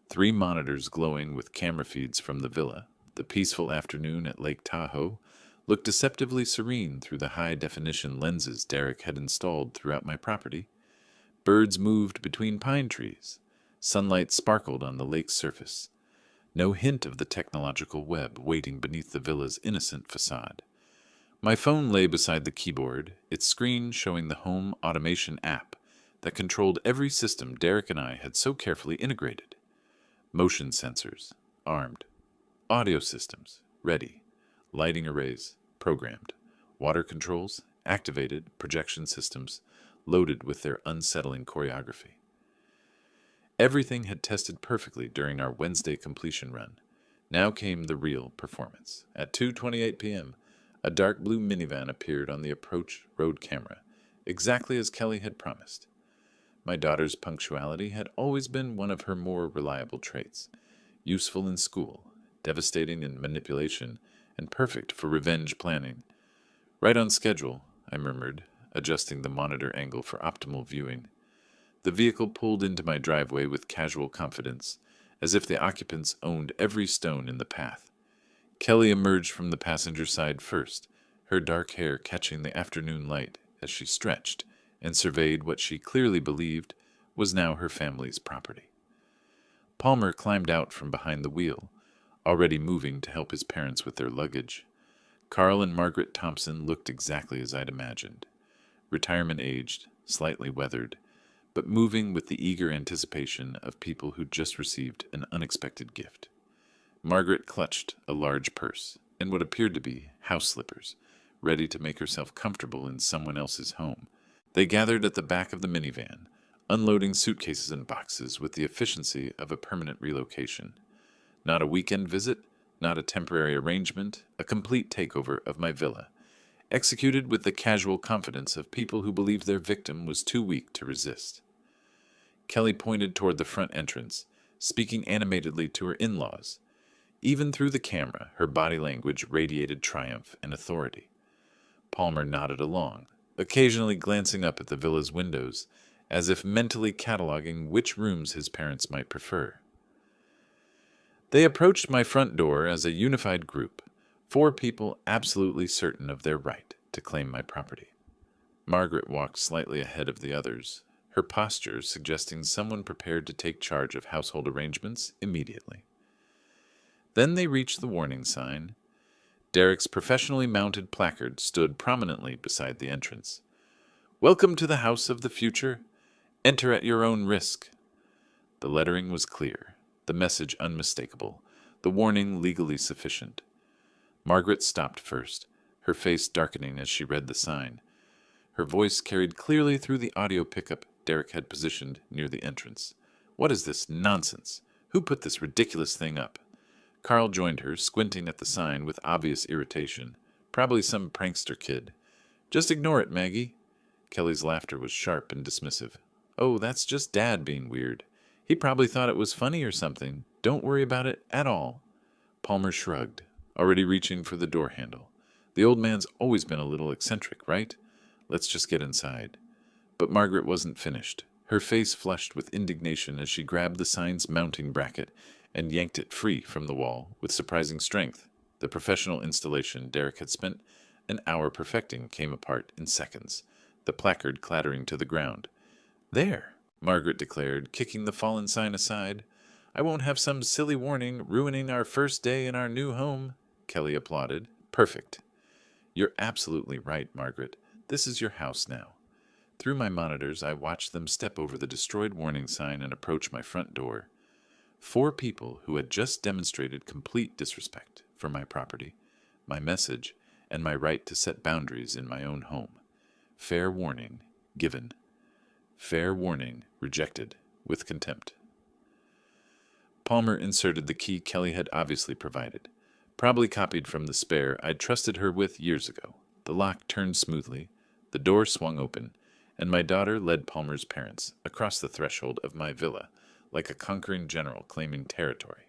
A: 3 monitors glowing with camera feeds from the villa. The peaceful afternoon at Lake Tahoe looked deceptively serene through the high-definition lenses Derek had installed throughout my property. Birds moved between pine trees. Sunlight sparkled on the lake's surface. No hint of the technological web waiting beneath the villa's innocent facade. My phone lay beside the keyboard, its screen showing the home automation app that controlled every system Derek and I had so carefully integrated. Motion sensors, armed. Audio systems, ready. Lighting arrays, programmed. Water controls, activated. Projection systems, loaded with their unsettling choreography. Everything had tested perfectly during our Wednesday completion run. Now came the real performance. At 2:28 p.m., a dark blue minivan appeared on the approach road camera, exactly as Kelly had promised. My daughter's punctuality had always been one of her more reliable traits, useful in school, devastating in manipulation, and perfect for revenge planning. Right on schedule, I murmured, adjusting the monitor angle for optimal viewing. The vehicle pulled into my driveway with casual confidence, as if the occupants owned every stone in the path. Kelly emerged from the passenger side first, her dark hair catching the afternoon light as she stretched and surveyed what she clearly believed was now her family's property. Palmer climbed out from behind the wheel, already moving to help his parents with their luggage. Carl and Margaret Thompson looked exactly as I'd imagined, retirement-aged, slightly weathered, but moving with the eager anticipation of people who'd just received an unexpected gift. Margaret clutched a large purse and what appeared to be house slippers, ready to make herself comfortable in someone else's home. They gathered at the back of the minivan, unloading suitcases and boxes with the efficiency of a permanent relocation. Not a weekend visit, not a temporary arrangement, a complete takeover of my villa, executed with the casual confidence of people who believed their victim was too weak to resist. Kelly pointed toward the front entrance, speaking animatedly to her in-laws. Even through the camera, her body language radiated triumph and authority. Palmer nodded along, occasionally glancing up at the villa's windows, as if mentally cataloging which rooms his parents might prefer. They approached my front door as a unified group, 4 people absolutely certain of their right to claim my property. Margaret walked slightly ahead of the others, her posture suggesting someone prepared to take charge of household arrangements immediately. Then they reached the warning sign. Derek's professionally mounted placard stood prominently beside the entrance. "Welcome to the house of the future. Enter at your own risk." The lettering was clear, the message unmistakable, the warning legally sufficient. Margaret stopped first, her face darkening as she read the sign. Her voice carried clearly through the audio pickup Derek had positioned near the entrance. "What is this nonsense? Who put this ridiculous thing up?" Carl joined her, squinting at the sign with obvious irritation. "Probably some prankster kid." "Just ignore it, Maggie." Kelly's laughter was sharp and dismissive. "Oh, that's just Dad being weird. He probably thought it was funny or something. Don't worry about it at all." Palmer shrugged, already reaching for the door handle. "The old man's always been a little eccentric, right? Let's just get inside." But Margaret wasn't finished. Her face flushed with indignation as she grabbed the sign's mounting bracket and yanked it free from the wall with surprising strength. The professional installation Derek had spent an hour perfecting came apart in seconds, the placard clattering to the ground. "There," Margaret declared, kicking the fallen sign aside. "I won't have some silly warning ruining our first day in our new home." Kelly applauded. "Perfect." "You're absolutely right, Margaret. This is your house now." Through my monitors, I watched them step over the destroyed warning sign and approach my front door. 4 people who had just demonstrated complete disrespect for my property, my message, and my right to set boundaries in my own home. Fair warning given. Fair warning rejected with contempt. Palmer inserted the key Kelly had obviously provided, probably copied from the spare I'd trusted her with years ago. The lock turned smoothly, the door swung open, and my daughter led Palmer's parents across the threshold of my villa like a conquering general claiming territory.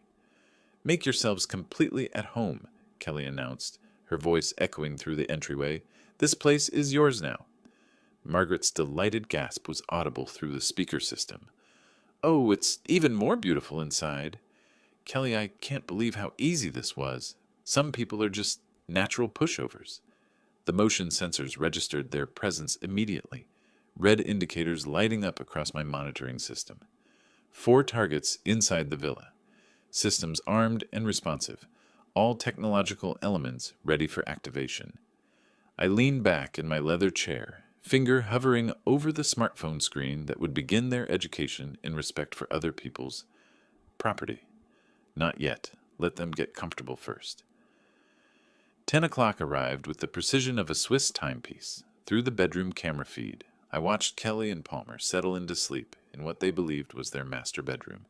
A: Make yourselves completely at home, Kelly announced, her voice echoing through the entryway. This place is yours now. Margaret's delighted gasp was audible through the speaker system. Oh, it's even more beautiful inside. Kelly, I can't believe how easy this was. Some people are just natural pushovers. The motion sensors registered their presence immediately, red indicators lighting up across my monitoring system. 4 targets inside the villa. Systems armed and responsive. All technological elements ready for activation. I leaned back in my leather chair, finger hovering over the smartphone screen that would begin their education in respect for other people's property. Not yet. Let them get comfortable first. 10 o'clock arrived with the precision of a Swiss timepiece. Through the bedroom camera feed, I watched Kelly and Palmer settle into sleep in what they believed was their master bedroom.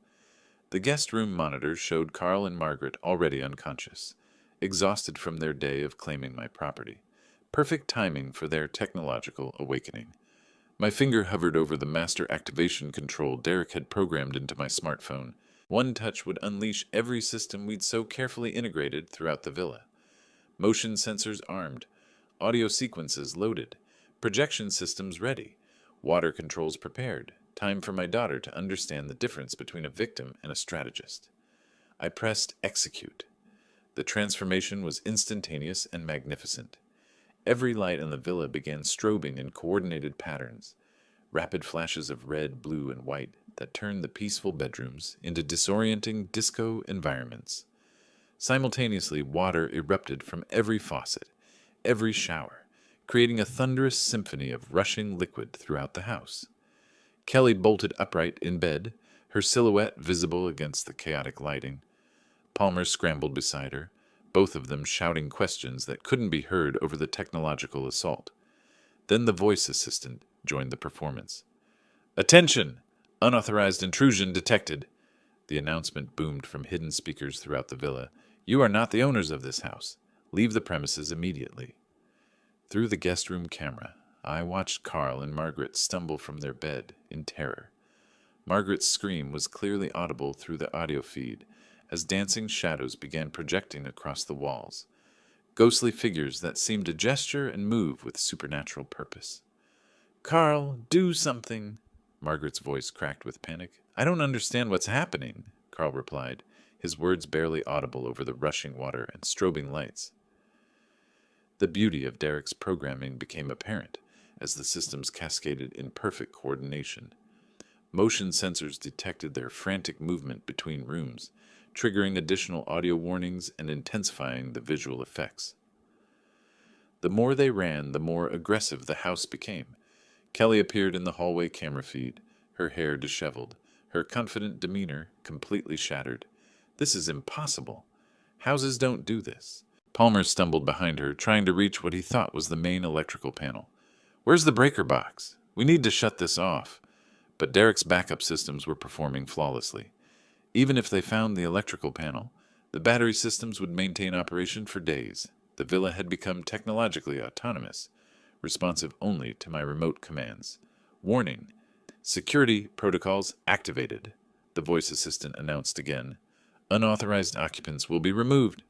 A: The guest room monitors showed Carl and Margaret already unconscious, exhausted from their day of claiming my property. Perfect timing for their technological awakening. My finger hovered over the master activation control Derek had programmed into my smartphone. One touch would unleash every system we'd so carefully integrated throughout the villa. Motion sensors armed, audio sequences loaded, projection systems ready, water controls prepared. Time for my daughter to understand the difference between a victim and a strategist. I pressed execute. The transformation was instantaneous and magnificent. Every light in the villa began strobing in coordinated patterns, rapid flashes of red, blue, and white that turned the peaceful bedrooms into disorienting disco environments. Simultaneously, water erupted from every faucet, every shower, creating a thunderous symphony of rushing liquid throughout the house. Kelly bolted upright in bed, her silhouette visible against the chaotic lighting. Palmer scrambled beside her, both of them shouting questions that couldn't be heard over the technological assault. Then the voice assistant joined the performance. "Attention! Unauthorized intrusion detected." The announcement boomed from hidden speakers throughout the villa. "You are not the owners of this house. Leave the premises immediately." Through the guest room camera, I watched Carl and Margaret stumble from their bed in terror. Margaret's scream was clearly audible through the audio feed as dancing shadows began projecting across the walls, ghostly figures that seemed to gesture and move with supernatural purpose. "Carl, do something!" Margaret's voice cracked with panic. "I don't understand what's happening," Carl replied, his words barely audible over the rushing water and strobing lights. The beauty of Derek's programming became apparent as the systems cascaded in perfect coordination. Motion sensors detected their frantic movement between rooms, triggering additional audio warnings and intensifying the visual effects. The more they ran, the more aggressive the house became. Kelly appeared in the hallway camera feed, her hair disheveled, her confident demeanor completely shattered. "This is impossible. Houses don't do this." Palmer stumbled behind her, trying to reach what he thought was the main electrical panel. "Where's the breaker box? We need to shut this off." But Derek's backup systems were performing flawlessly. Even if they found the electrical panel, the battery systems would maintain operation for days. The villa had become technologically autonomous, responsive only to my remote commands. "Warning! Security protocols activated," the voice assistant announced again. "Unauthorized occupants will be removed."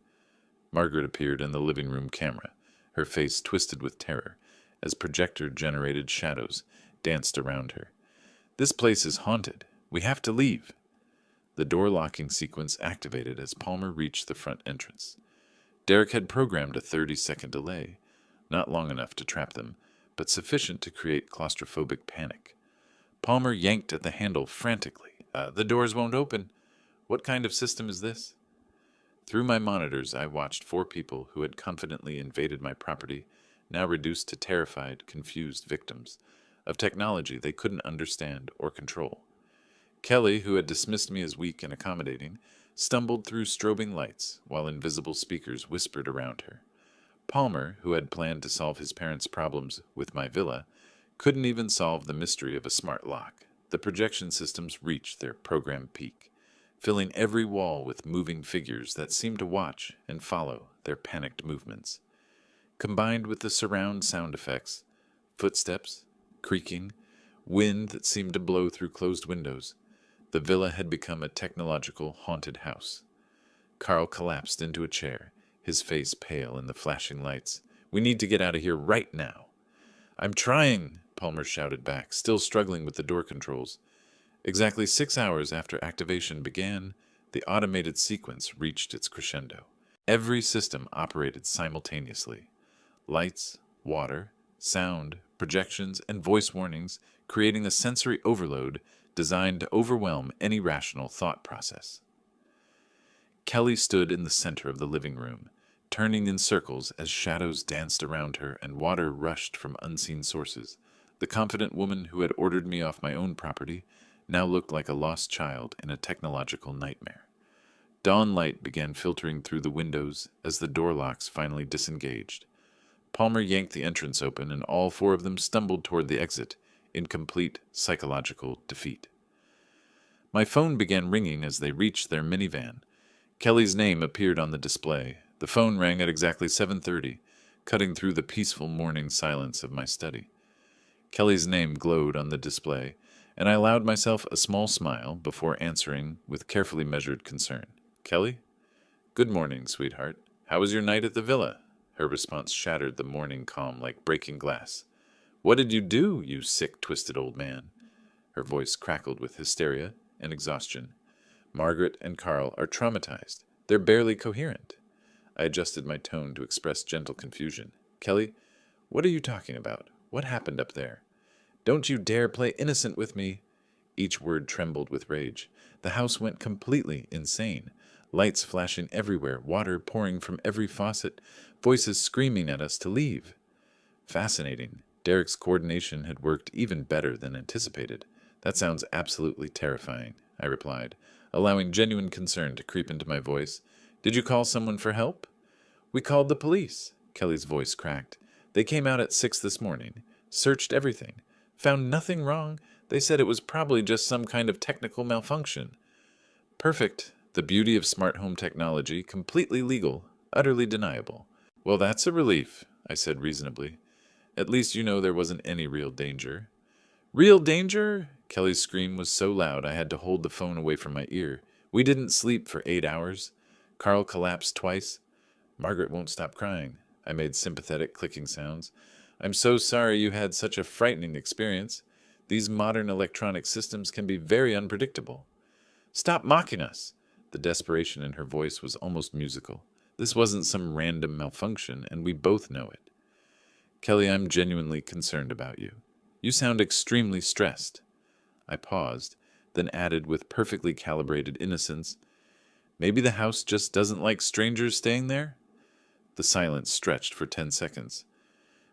A: Margaret appeared in the living room camera, her face twisted with terror, as projector-generated shadows danced around her. "This place is haunted. We have to leave." The door-locking sequence activated as Palmer reached the front entrance. Derek had programmed a 30-second delay, not long enough to trap them, but sufficient to create claustrophobic panic. Palmer yanked at the handle frantically. The doors won't open. What kind of system is this?" Through my monitors, I watched 4 people who had confidently invaded my property, now reduced to terrified, confused victims of technology they couldn't understand or control. Kelly, who had dismissed me as weak and accommodating, stumbled through strobing lights while invisible speakers whispered around her. Palmer, who had planned to solve his parents' problems with my villa, couldn't even solve the mystery of a smart lock. The projection systems reached their program peak, filling every wall with moving figures that seemed to watch and follow their panicked movements. Combined with the surround sound effects, footsteps, creaking, wind that seemed to blow through closed windows, the villa had become a technological haunted house. Carl collapsed into a chair, his face pale in the flashing lights. We need to get out of here right now. I'm trying, Palmer shouted back, still struggling with the door controls. Exactly 6 hours after activation began, the automated sequence reached its crescendo. Every system operated simultaneously. Lights, water, sound, projections, and voice warnings, creating a sensory overload designed to overwhelm any rational thought process. Kelly stood in the center of the living room, turning in circles as shadows danced around her and water rushed from unseen sources. The confident woman who had ordered me off my own property now looked like a lost child in a technological nightmare. Dawn light began filtering through the windows as the door locks finally disengaged. Palmer yanked the entrance open, and all four of them stumbled toward the exit in complete psychological defeat. My phone began ringing as they reached their minivan. Kelly's name appeared on the display. The phone rang at exactly 7:30, cutting through the peaceful morning silence of my study. Kelly's name glowed on the display, and I allowed myself a small smile before answering with carefully measured concern. Kelly? Good morning, sweetheart. How was your night at the villa? Her response shattered the morning calm like breaking glass. What did you do, you sick, twisted old man? Her voice crackled with hysteria and exhaustion. Margaret and Carl are traumatized. They're barely coherent. I adjusted my tone to express gentle confusion. Kelly, what are you talking about? What happened up there? Don't you dare play innocent with me. Each word trembled with rage. The house went completely insane. Lights flashing everywhere, water pouring from every faucet, voices screaming at us to leave. Fascinating. Derek's coordination had worked even better than anticipated. That sounds absolutely terrifying, I replied, allowing genuine concern to creep into my voice. Did you call someone for help? We called the police. Kelly's voice cracked. They came out at 6 this morning, searched everything, found nothing wrong. They said it was probably just some kind of technical malfunction. Perfect. The beauty of smart home technology, completely legal, utterly deniable. Well, that's a relief, I said reasonably. At least you know there wasn't any real danger. Real danger? Kelly's scream was so loud I had to hold the phone away from my ear. We didn't sleep for 8 hours. Carl collapsed twice. Margaret won't stop crying. I made sympathetic clicking sounds. I'm so sorry you had such a frightening experience. These modern electronic systems can be very unpredictable. Stop mocking us. The desperation in her voice was almost musical. This wasn't some random malfunction, and we both know it. Kelly, I'm genuinely concerned about you. You sound extremely stressed. I paused, then added with perfectly calibrated innocence, maybe the house just doesn't like strangers staying there? The silence stretched for 10 seconds.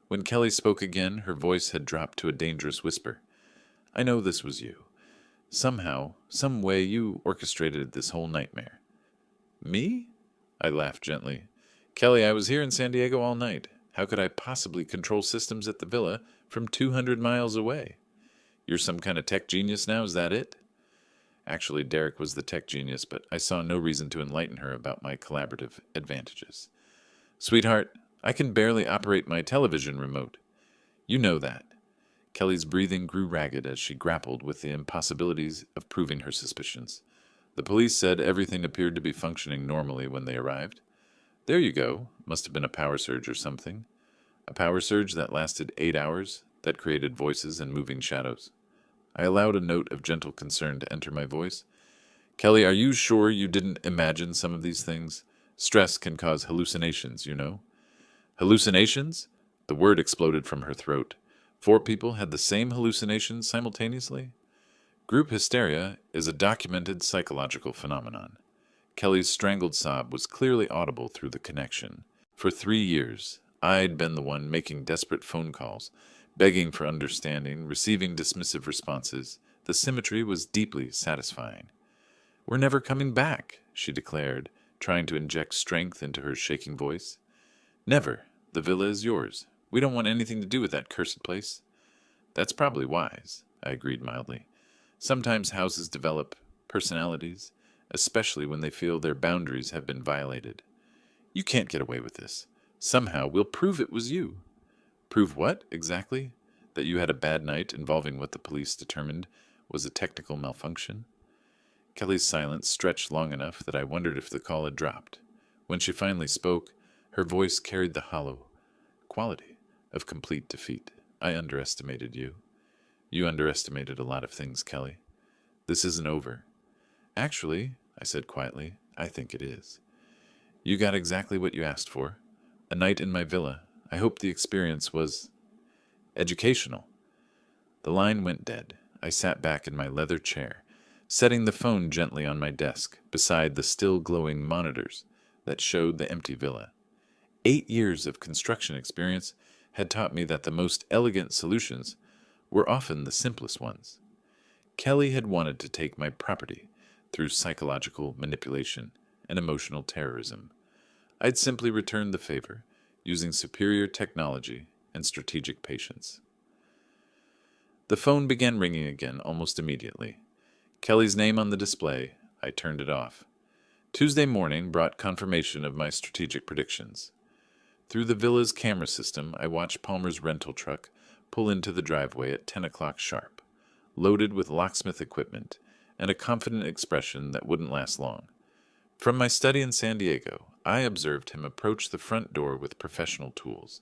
A: When Kelly spoke again, her voice had dropped to a dangerous whisper. I know this was you. Somehow, some way you orchestrated this whole nightmare. Me? I laughed gently. Kelly, I was here in San Diego all night. How could I possibly control systems at the villa from 200 miles away? You're some kind of tech genius now, is that it? Actually, Derek was the tech genius, but I saw no reason to enlighten her about my collaborative advantages. Sweetheart, I can barely operate my television remote. You know that. Kelly's breathing grew ragged as she grappled with the impossibilities of proving her suspicions. The police said everything appeared to be functioning normally when they arrived. There you go. Must have been a power surge or something. A power surge that lasted 8 hours, that created voices and moving shadows. I allowed a note of gentle concern to enter my voice. Kelly, are you sure you didn't imagine some of these things? Stress can cause hallucinations, you know. Hallucinations? The word exploded from her throat. 4 people had the same hallucinations simultaneously? Group hysteria is a documented psychological phenomenon. Kelly's strangled sob was clearly audible through the connection. For 3 years, I'd been the one making desperate phone calls, begging for understanding, receiving dismissive responses. The symmetry was deeply satisfying. We're never coming back, she declared, trying to inject strength into her shaking voice. Never. The villa is yours. We don't want anything to do with that cursed place. That's probably wise, I agreed mildly. Sometimes houses develop personalities, especially when they feel their boundaries have been violated. You can't get away with this. Somehow we'll prove it was you. Prove what, exactly? That you had a bad night involving what the police determined was a technical malfunction? Kelly's silence stretched long enough that I wondered if the call had dropped. When she finally spoke, her voice carried the hollow quality of complete defeat. I underestimated you. You underestimated a lot of things, Kelly. This isn't over. Actually, I said quietly, I think it is. You got exactly what you asked for. A night in my villa. I hope the experience was educational. The line went dead. I sat back in my leather chair, setting the phone gently on my desk beside the still glowing monitors that showed the empty villa. 8 years of construction experience had taught me that the most elegant solutions were often the simplest ones. Kelly had wanted to take my property through psychological manipulation and emotional terrorism. I'd simply returned the favor, using superior technology and strategic patience. The phone began ringing again almost immediately. Kelly's name on the display, I turned it off. Tuesday morning brought confirmation of my strategic predictions. Through the villa's camera system, I watched Palmer's rental truck pull into the driveway at 10 o'clock sharp, loaded with locksmith equipment and a confident expression that wouldn't last long. From my study in San Diego, I observed him approach the front door with professional tools,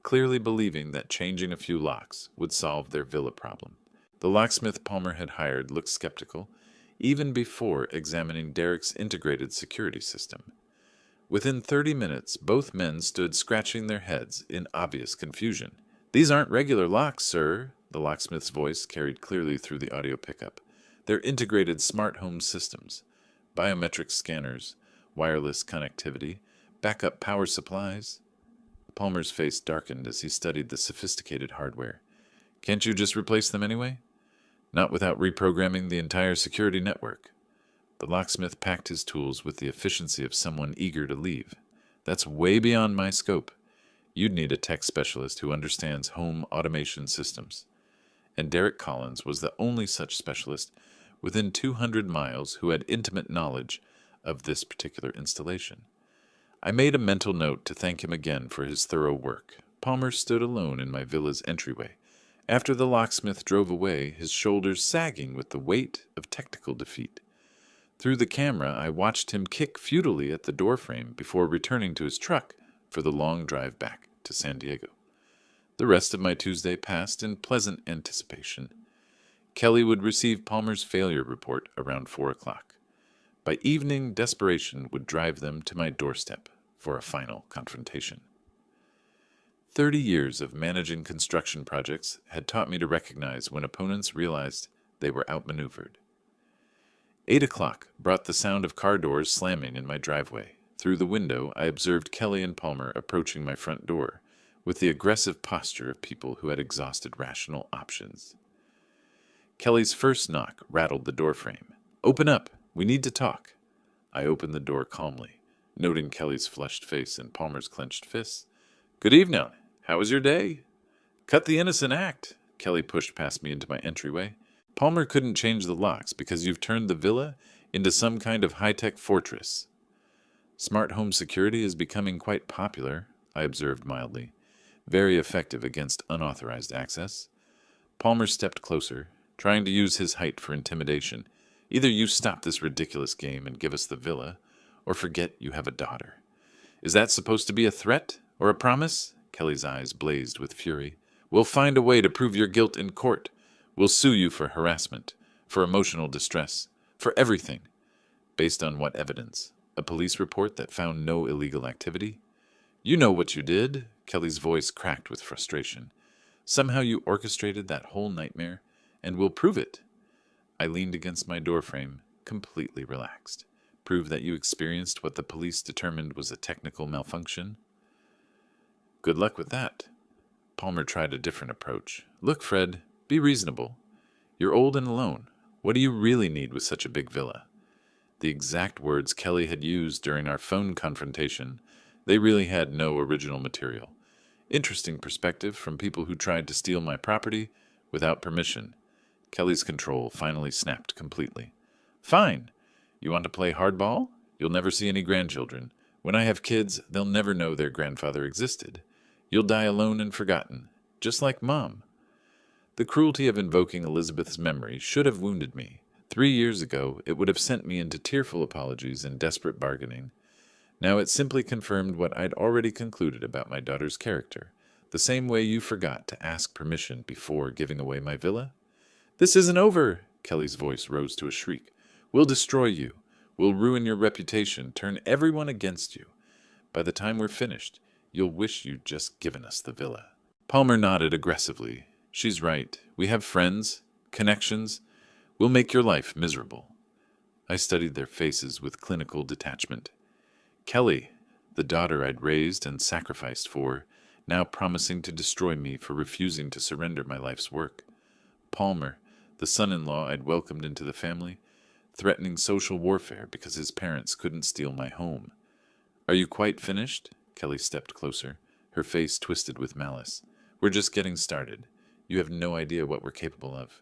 A: clearly believing that changing a few locks would solve their villa problem. The locksmith Palmer had hired looked skeptical, even before examining Derek's integrated security system. Within 30 minutes, both men stood scratching their heads in obvious confusion. "These aren't regular locks, sir," the locksmith's voice carried clearly through the audio pickup. "They're integrated smart home systems, biometric scanners, wireless connectivity, backup power supplies." Palmer's face darkened as he studied the sophisticated hardware. "Can't you just replace them anyway?" "Not without reprogramming the entire security network." The locksmith packed his tools with the efficiency of someone eager to leave. "That's way beyond my scope. You'd need a tech specialist who understands home automation systems." And Derek Collins was the only such specialist within 200 miles who had intimate knowledge of this particular installation. I made a mental note to thank him again for his thorough work. Palmer stood alone in my villa's entryway. After the locksmith drove away, his shoulders sagging with the weight of technical defeat. Through the camera, I watched him kick futilely at the doorframe before returning to his truck for the long drive back to San Diego. The rest of my Tuesday passed in pleasant anticipation. Kelly would receive Palmer's failure report around 4 o'clock. By evening, desperation would drive them to my doorstep for a final confrontation. 30 years of managing construction projects had taught me to recognize when opponents realized they were outmaneuvered. 8 o'clock brought the sound of car doors slamming in my driveway. Through the window, I observed Kelly and Palmer approaching my front door with the aggressive posture of people who had exhausted rational options. Kelly's first knock rattled the doorframe. "Open up! We need to talk." I opened the door calmly, noting Kelly's flushed face and Palmer's clenched fists. "Good evening. How was your day?" "Cut the innocent act." Kelly pushed past me into my entryway. "Palmer couldn't change the locks because you've turned the villa into some kind of high-tech fortress." "Smart home security is becoming quite popular," I observed mildly. "Very effective against unauthorized access." Palmer stepped closer, trying to use his height for intimidation. "Either you stop this ridiculous game and give us the villa, or forget you have a daughter." "Is that supposed to be a threat or a promise?" Kelly's eyes blazed with fury. "We'll find a way to prove your guilt in court. We'll sue you for harassment, for emotional distress, for everything." "Based on what evidence? A police report that found no illegal activity?" "You know what you did." Kelly's voice cracked with frustration. "Somehow you orchestrated that whole nightmare, and we'll prove it." I leaned against my doorframe, completely relaxed. "Prove that you experienced what the police determined was a technical malfunction?" "Good luck with that." Palmer tried a different approach. "Look, Fred, be reasonable. You're old and alone. What do you really need with such a big villa?" The exact words Kelly had used during our phone confrontation. They really had no original material. Interesting perspective from people who tried to steal my property without permission. Kelly's control finally snapped completely. "Fine. You want to play hardball? You'll never see any grandchildren. When I have kids, they'll never know their grandfather existed. You'll die alone and forgotten, just like Mom." The cruelty of invoking Elizabeth's memory should have wounded me. 3 years ago, it would have sent me into tearful apologies and desperate bargaining. Now it simply confirmed what I'd already concluded about my daughter's character, the same way you forgot to ask permission before giving away my villa. This isn't over, Kelly's voice rose to a shriek. We'll destroy you. We'll ruin your reputation, turn everyone against you. By the time we're finished, you'll wish you'd just given us the villa. Palmer nodded aggressively. She's right. We have friends, connections. We'll make your life miserable. I studied their faces with clinical detachment. Kelly, the daughter I'd raised and sacrificed for, now promising to destroy me for refusing to surrender my life's work. Palmer, the son-in-law I'd welcomed into the family, threatening social warfare because his parents couldn't steal my home. Are you quite finished? Kelly stepped closer, her face twisted with malice. We're just getting started. You have no idea what we're capable of.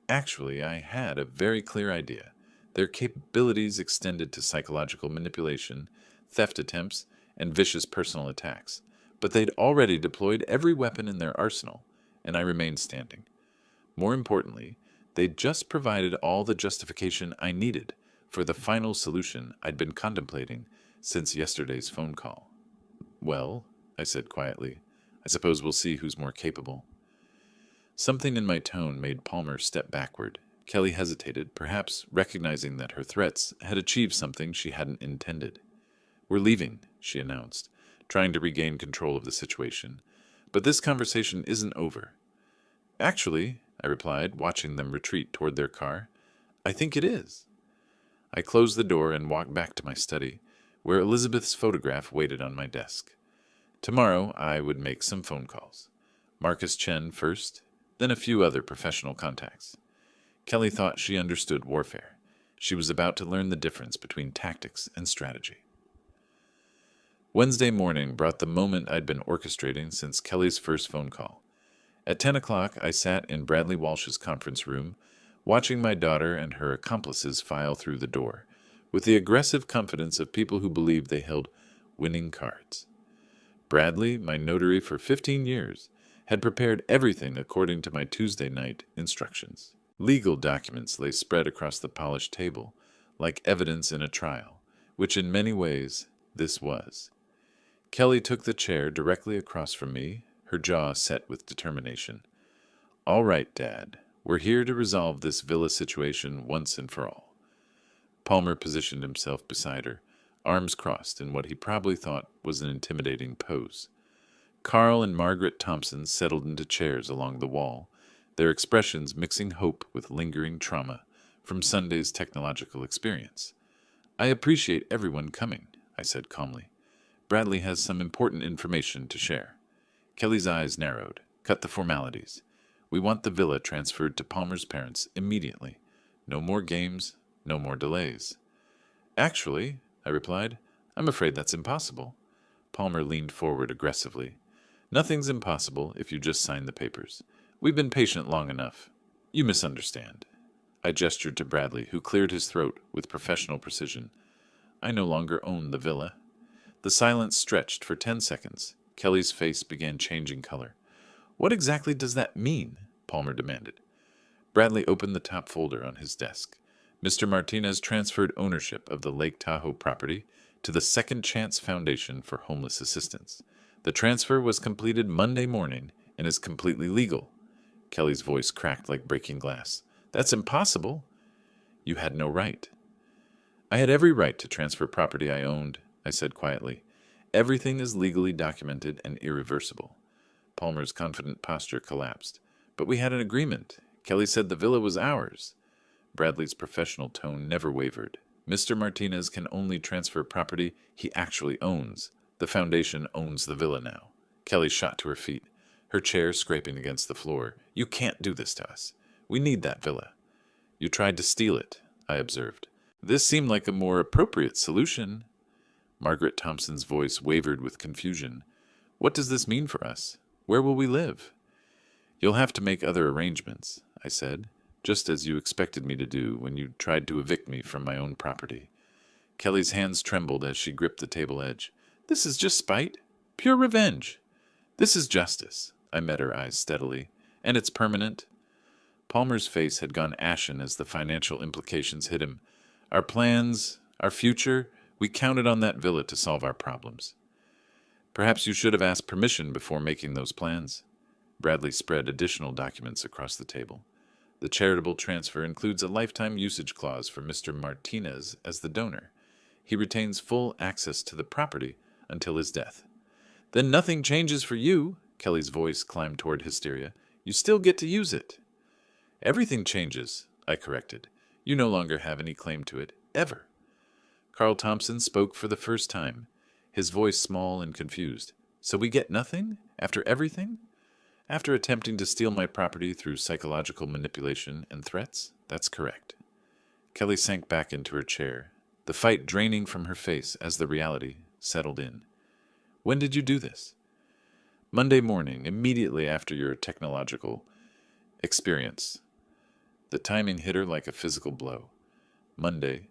A: Actually, I had a very clear idea. Their capabilities extended to psychological manipulation, theft attempts, and vicious personal attacks. But they'd already deployed every weapon in their arsenal, and I remained standing. More importantly, they'd just provided all the justification I needed for the final solution I'd been contemplating since yesterday's phone call. Well, I said quietly, I suppose we'll see who's more capable. Something in my tone made Palmer step backward. Kelly hesitated, perhaps recognizing that her threats had achieved something she hadn't intended. We're leaving, she announced, trying to regain control of the situation. But this conversation isn't over. Actually, I replied, watching them retreat toward their car, I think it is. I closed the door and walked back to my study, where Elizabeth's photograph waited on my desk. Tomorrow I would make some phone calls. Marcus Chen first, then a few other professional contacts. Kelly thought she understood warfare. She was about to learn the difference between tactics and strategy. Wednesday morning brought the moment I'd been orchestrating since Kelly's first phone call. At 10 o'clock, I sat in Bradley Walsh's conference room, watching my daughter and her accomplices file through the door, with the aggressive confidence of people who believed they held winning cards. Bradley, my notary for 15 years, had prepared everything according to my Tuesday night instructions. Legal documents lay spread across the polished table, like evidence in a trial, which in many ways this was. Kelly took the chair directly across from me, her jaw set with determination. All right, Dad, we're here to resolve this villa situation once and for all. Palmer positioned himself beside her, arms crossed in what he probably thought was an intimidating pose. Carl and Margaret Thompson settled into chairs along the wall, their expressions mixing hope with lingering trauma from Sunday's technological experience. I appreciate everyone coming, I said calmly. Bradley has some important information to share. Kelly's eyes narrowed. Cut the formalities. We want the villa transferred to Palmer's parents immediately. No more games, no more delays. Actually, I replied, I'm afraid that's impossible. Palmer leaned forward aggressively. Nothing's impossible if you just sign the papers. We've been patient long enough. You misunderstand. I gestured to Bradley, who cleared his throat with professional precision. I no longer own the villa. The silence stretched for 10 seconds. Kelly's face began changing color. What exactly does that mean? Palmer demanded. Bradley opened the top folder on his desk. Mr. Martinez transferred ownership of the Lake Tahoe property to the Second Chance Foundation for Homeless Assistance. The transfer was completed Monday morning and is completely legal. Kelly's voice cracked like breaking glass. That's impossible. You had no right. I had every right to transfer property I owned, I said quietly. Everything is legally documented and irreversible. Palmer's confident posture collapsed. But we had an agreement. Kelly said the villa was ours. Bradley's professional tone never wavered. Mr. Martinez can only transfer property he actually owns. The foundation owns the villa now. Kelly shot to her feet, her chair scraping against the floor. You can't do this to us. We need that villa. You tried to steal it, I observed. This seemed like a more appropriate solution. Margaret Thompson's voice wavered with confusion. What does this mean for us? Where will we live? You'll have to make other arrangements, I said, just as you expected me to do when you tried to evict me from my own property. Kelly's hands trembled as she gripped the table edge. This is just spite. Pure revenge. This is justice. I met her eyes steadily. And it's permanent. Palmer's face had gone ashen as the financial implications hit him. Our plans, our future, we counted on that villa to solve our problems. Perhaps you should have asked permission before making those plans. Bradley spread additional documents across the table. The charitable transfer includes a lifetime usage clause for Mr. Martinez as the donor. He retains full access to the property until his death. Then nothing changes for you. Kelly's voice climbed toward hysteria. You still get to use it. Everything changes, I corrected. You no longer have any claim to it, ever. Carl Thompson spoke for the first time, his voice small and confused. So we get nothing? After everything? After attempting to steal my property through psychological manipulation and threats? That's correct. Kelly sank back into her chair, the fight draining from her face as the reality settled in. When did you do this? Monday morning, immediately after your technological experience. The timing hit her like a physical blow. Monday,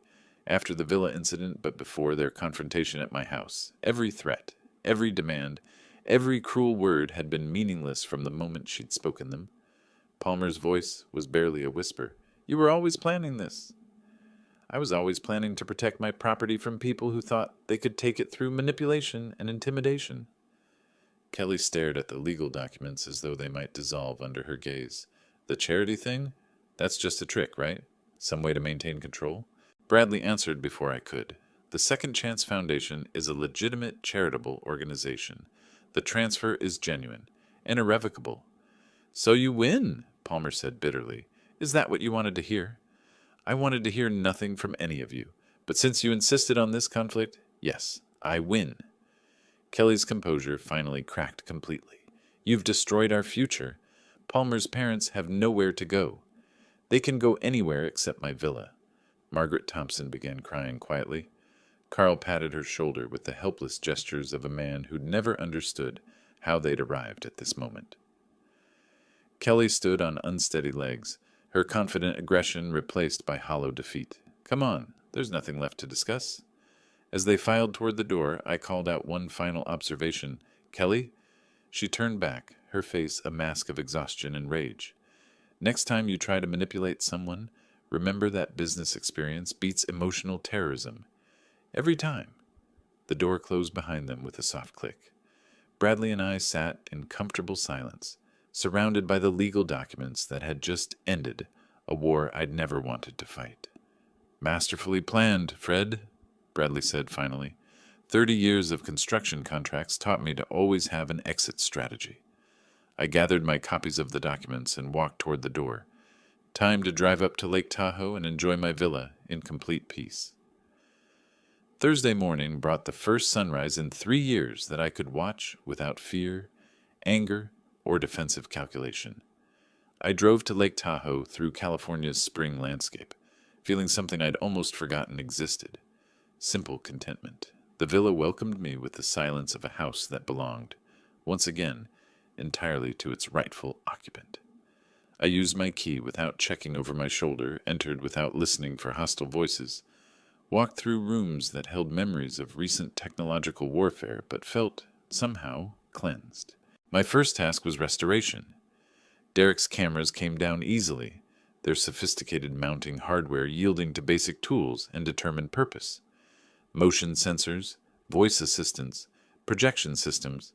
A: after the villa incident but before their confrontation at my house. Every threat, every demand, every cruel word had been meaningless from the moment she'd spoken them. Palmer's voice was barely a whisper. You were always planning this. I was always planning to protect my property from people who thought they could take it through manipulation and intimidation. Kelly stared at the legal documents as though they might dissolve under her gaze. The charity thing? That's just a trick, right? Some way to maintain control? Bradley answered before I could. The Second Chance Foundation is a legitimate charitable organization. The transfer is genuine and irrevocable. So you win, Palmer said bitterly. Is that what you wanted to hear? I wanted to hear nothing from any of you. But since you insisted on this conflict, yes, I win. Kelly's composure finally cracked completely. You've destroyed our future. Palmer's parents have nowhere to go. They can go anywhere except my villa. Margaret Thompson began crying quietly. Carl patted her shoulder with the helpless gestures of a man who'd never understood how they'd arrived at this moment. Kelly stood on unsteady legs, her confident aggression replaced by hollow defeat. Come on, there's nothing left to discuss. As they filed toward the door, I called out one final observation. Kelly? She turned back, her face a mask of exhaustion and rage. Next time you try to manipulate someone, remember that business experience beats emotional terrorism. Every time. The door closed behind them with a soft click. Bradley and I sat in comfortable silence, surrounded by the legal documents that had just ended a war I'd never wanted to fight. Masterfully planned, Fred, Bradley said finally. 30 years of construction contracts taught me to always have an exit strategy. I gathered my copies of the documents and walked toward the door. Time to drive up to Lake Tahoe and enjoy my villa in complete peace. Thursday morning brought the first sunrise in 3 years that I could watch without fear, anger, or defensive calculation. I drove to Lake Tahoe through California's spring landscape, feeling something I'd almost forgotten existed. Simple contentment. The villa welcomed me with the silence of a house that belonged, once again, entirely to its rightful occupant. I used my key without checking over my shoulder, entered without listening for hostile voices, walked through rooms that held memories of recent technological warfare but felt, somehow, cleansed. My first task was restoration. Derek's cameras came down easily, their sophisticated mounting hardware yielding to basic tools and determined purpose. Motion sensors, voice assistants, projection systems,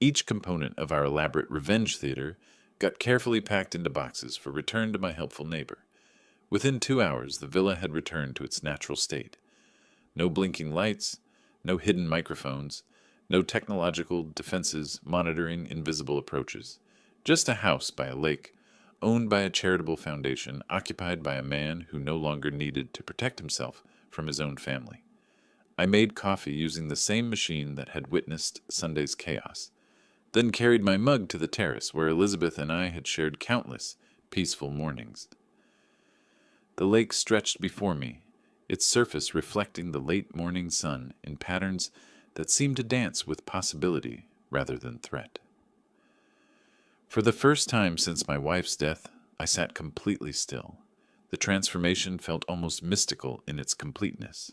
A: each component of our elaborate revenge theater got carefully packed into boxes for return to my helpful neighbor. Within 2 hours, the villa had returned to its natural state. No blinking lights, no hidden microphones, no technological defenses monitoring invisible approaches. Just a house by a lake, owned by a charitable foundation, occupied by a man who no longer needed to protect himself from his own family. I made coffee using the same machine that had witnessed Sunday's chaos, then carried my mug to the terrace where Elizabeth and I had shared countless peaceful mornings. The lake stretched before me, its surface reflecting the late morning sun in patterns that seemed to dance with possibility rather than threat. For the first time since my wife's death, I sat completely still. The transformation felt almost mystical in its completeness.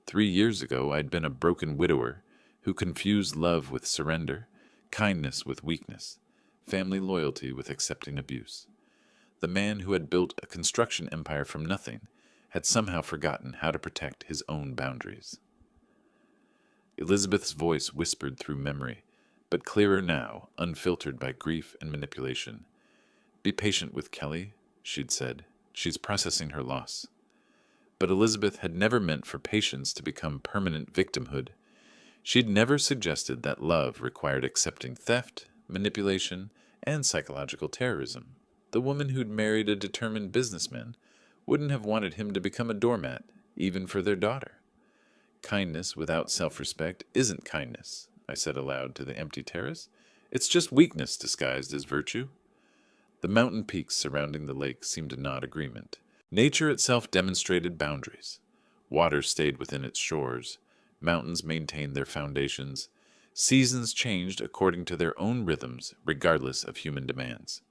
A: 3 years ago, I'd been a broken widower who confused love with surrender, kindness with weakness, family loyalty with accepting abuse. the man who had built a construction empire from nothing, had somehow forgotten how to protect his own boundaries. Elizabeth's voice whispered through memory, but clearer now, unfiltered by grief and manipulation. "Be patient with Kelly," she'd said. "She's processing her loss." But Elizabeth had never meant for patience to become permanent victimhood. She'd never suggested that love required accepting theft, manipulation, and psychological terrorism. The woman who'd married a determined businessman wouldn't have wanted him to become a doormat, even for their daughter. "Kindness without self-respect isn't kindness," I said aloud to the empty terrace. "It's just weakness disguised as virtue." The mountain peaks surrounding the lake seemed to nod agreement. Nature itself demonstrated boundaries. Water stayed within its shores. Mountains maintained their foundations. Seasons changed according to their own rhythms, regardless of human demands.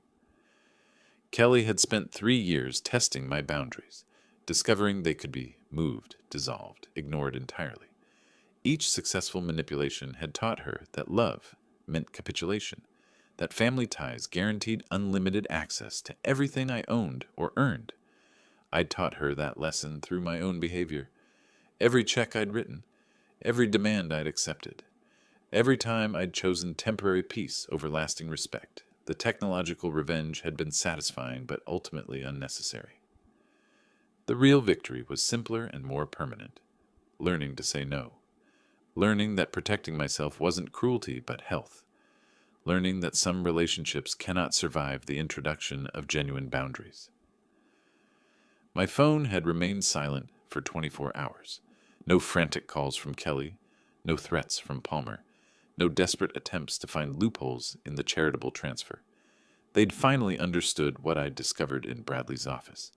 A: Kelly had spent 3 years testing my boundaries, discovering they could be moved, dissolved, ignored entirely. Each successful manipulation had taught her that love meant capitulation, that family ties guaranteed unlimited access to everything I owned or earned. I'd taught her that lesson through my own behavior. Every check I'd written, every demand I'd accepted, every time I'd chosen temporary peace over lasting respect, the technological revenge had been satisfying but ultimately unnecessary. The real victory was simpler and more permanent. Learning to say no. Learning that protecting myself wasn't cruelty but health. Learning that some relationships cannot survive the introduction of genuine boundaries. My phone had remained silent for 24 hours. No frantic calls from Kelly, no threats from Palmer, no desperate attempts to find loopholes in the charitable transfer. They'd finally understood what I'd discovered in Bradley's office.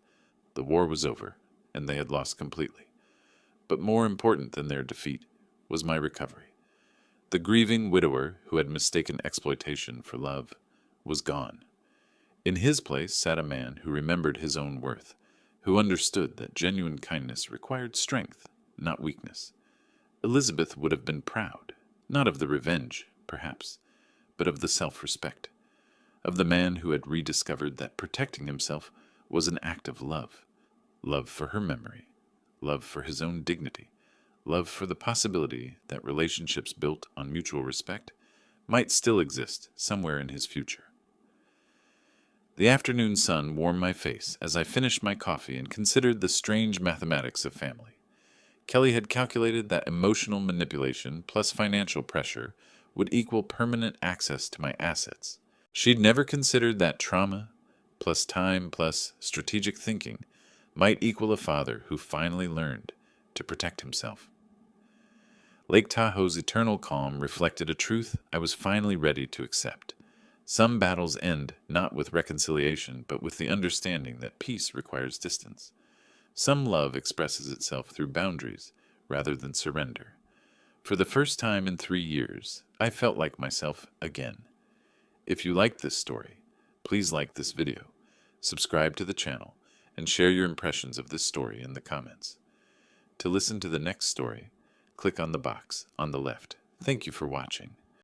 A: The war was over, and they had lost completely. But more important than their defeat was my recovery. The grieving widower who had mistaken exploitation for love was gone. In his place sat a man who remembered his own worth, who understood that genuine kindness required strength, not weakness. Elizabeth would have been proud, not of the revenge, perhaps, but of the self-respect, of the man who had rediscovered that protecting himself was an act of love. Love for her memory, love for his own dignity, love for the possibility that relationships built on mutual respect might still exist somewhere in his future. The afternoon sun warmed my face as I finished my coffee and considered the strange mathematics of family. Kelly had calculated that emotional manipulation plus financial pressure would equal permanent access to my assets. She'd never considered that trauma plus time plus strategic thinking might equal a father who finally learned to protect himself. Lake Tahoe's eternal calm reflected a truth I was finally ready to accept. Some battles end not with reconciliation, but with the understanding that peace requires distance. Some love expresses itself through boundaries rather than surrender. For the first time in 3 years, I felt like myself again. If you liked this story, please like this video, subscribe to the channel, and share your impressions of this story in the comments. To listen to the next story, click on the box on the left. Thank you for watching.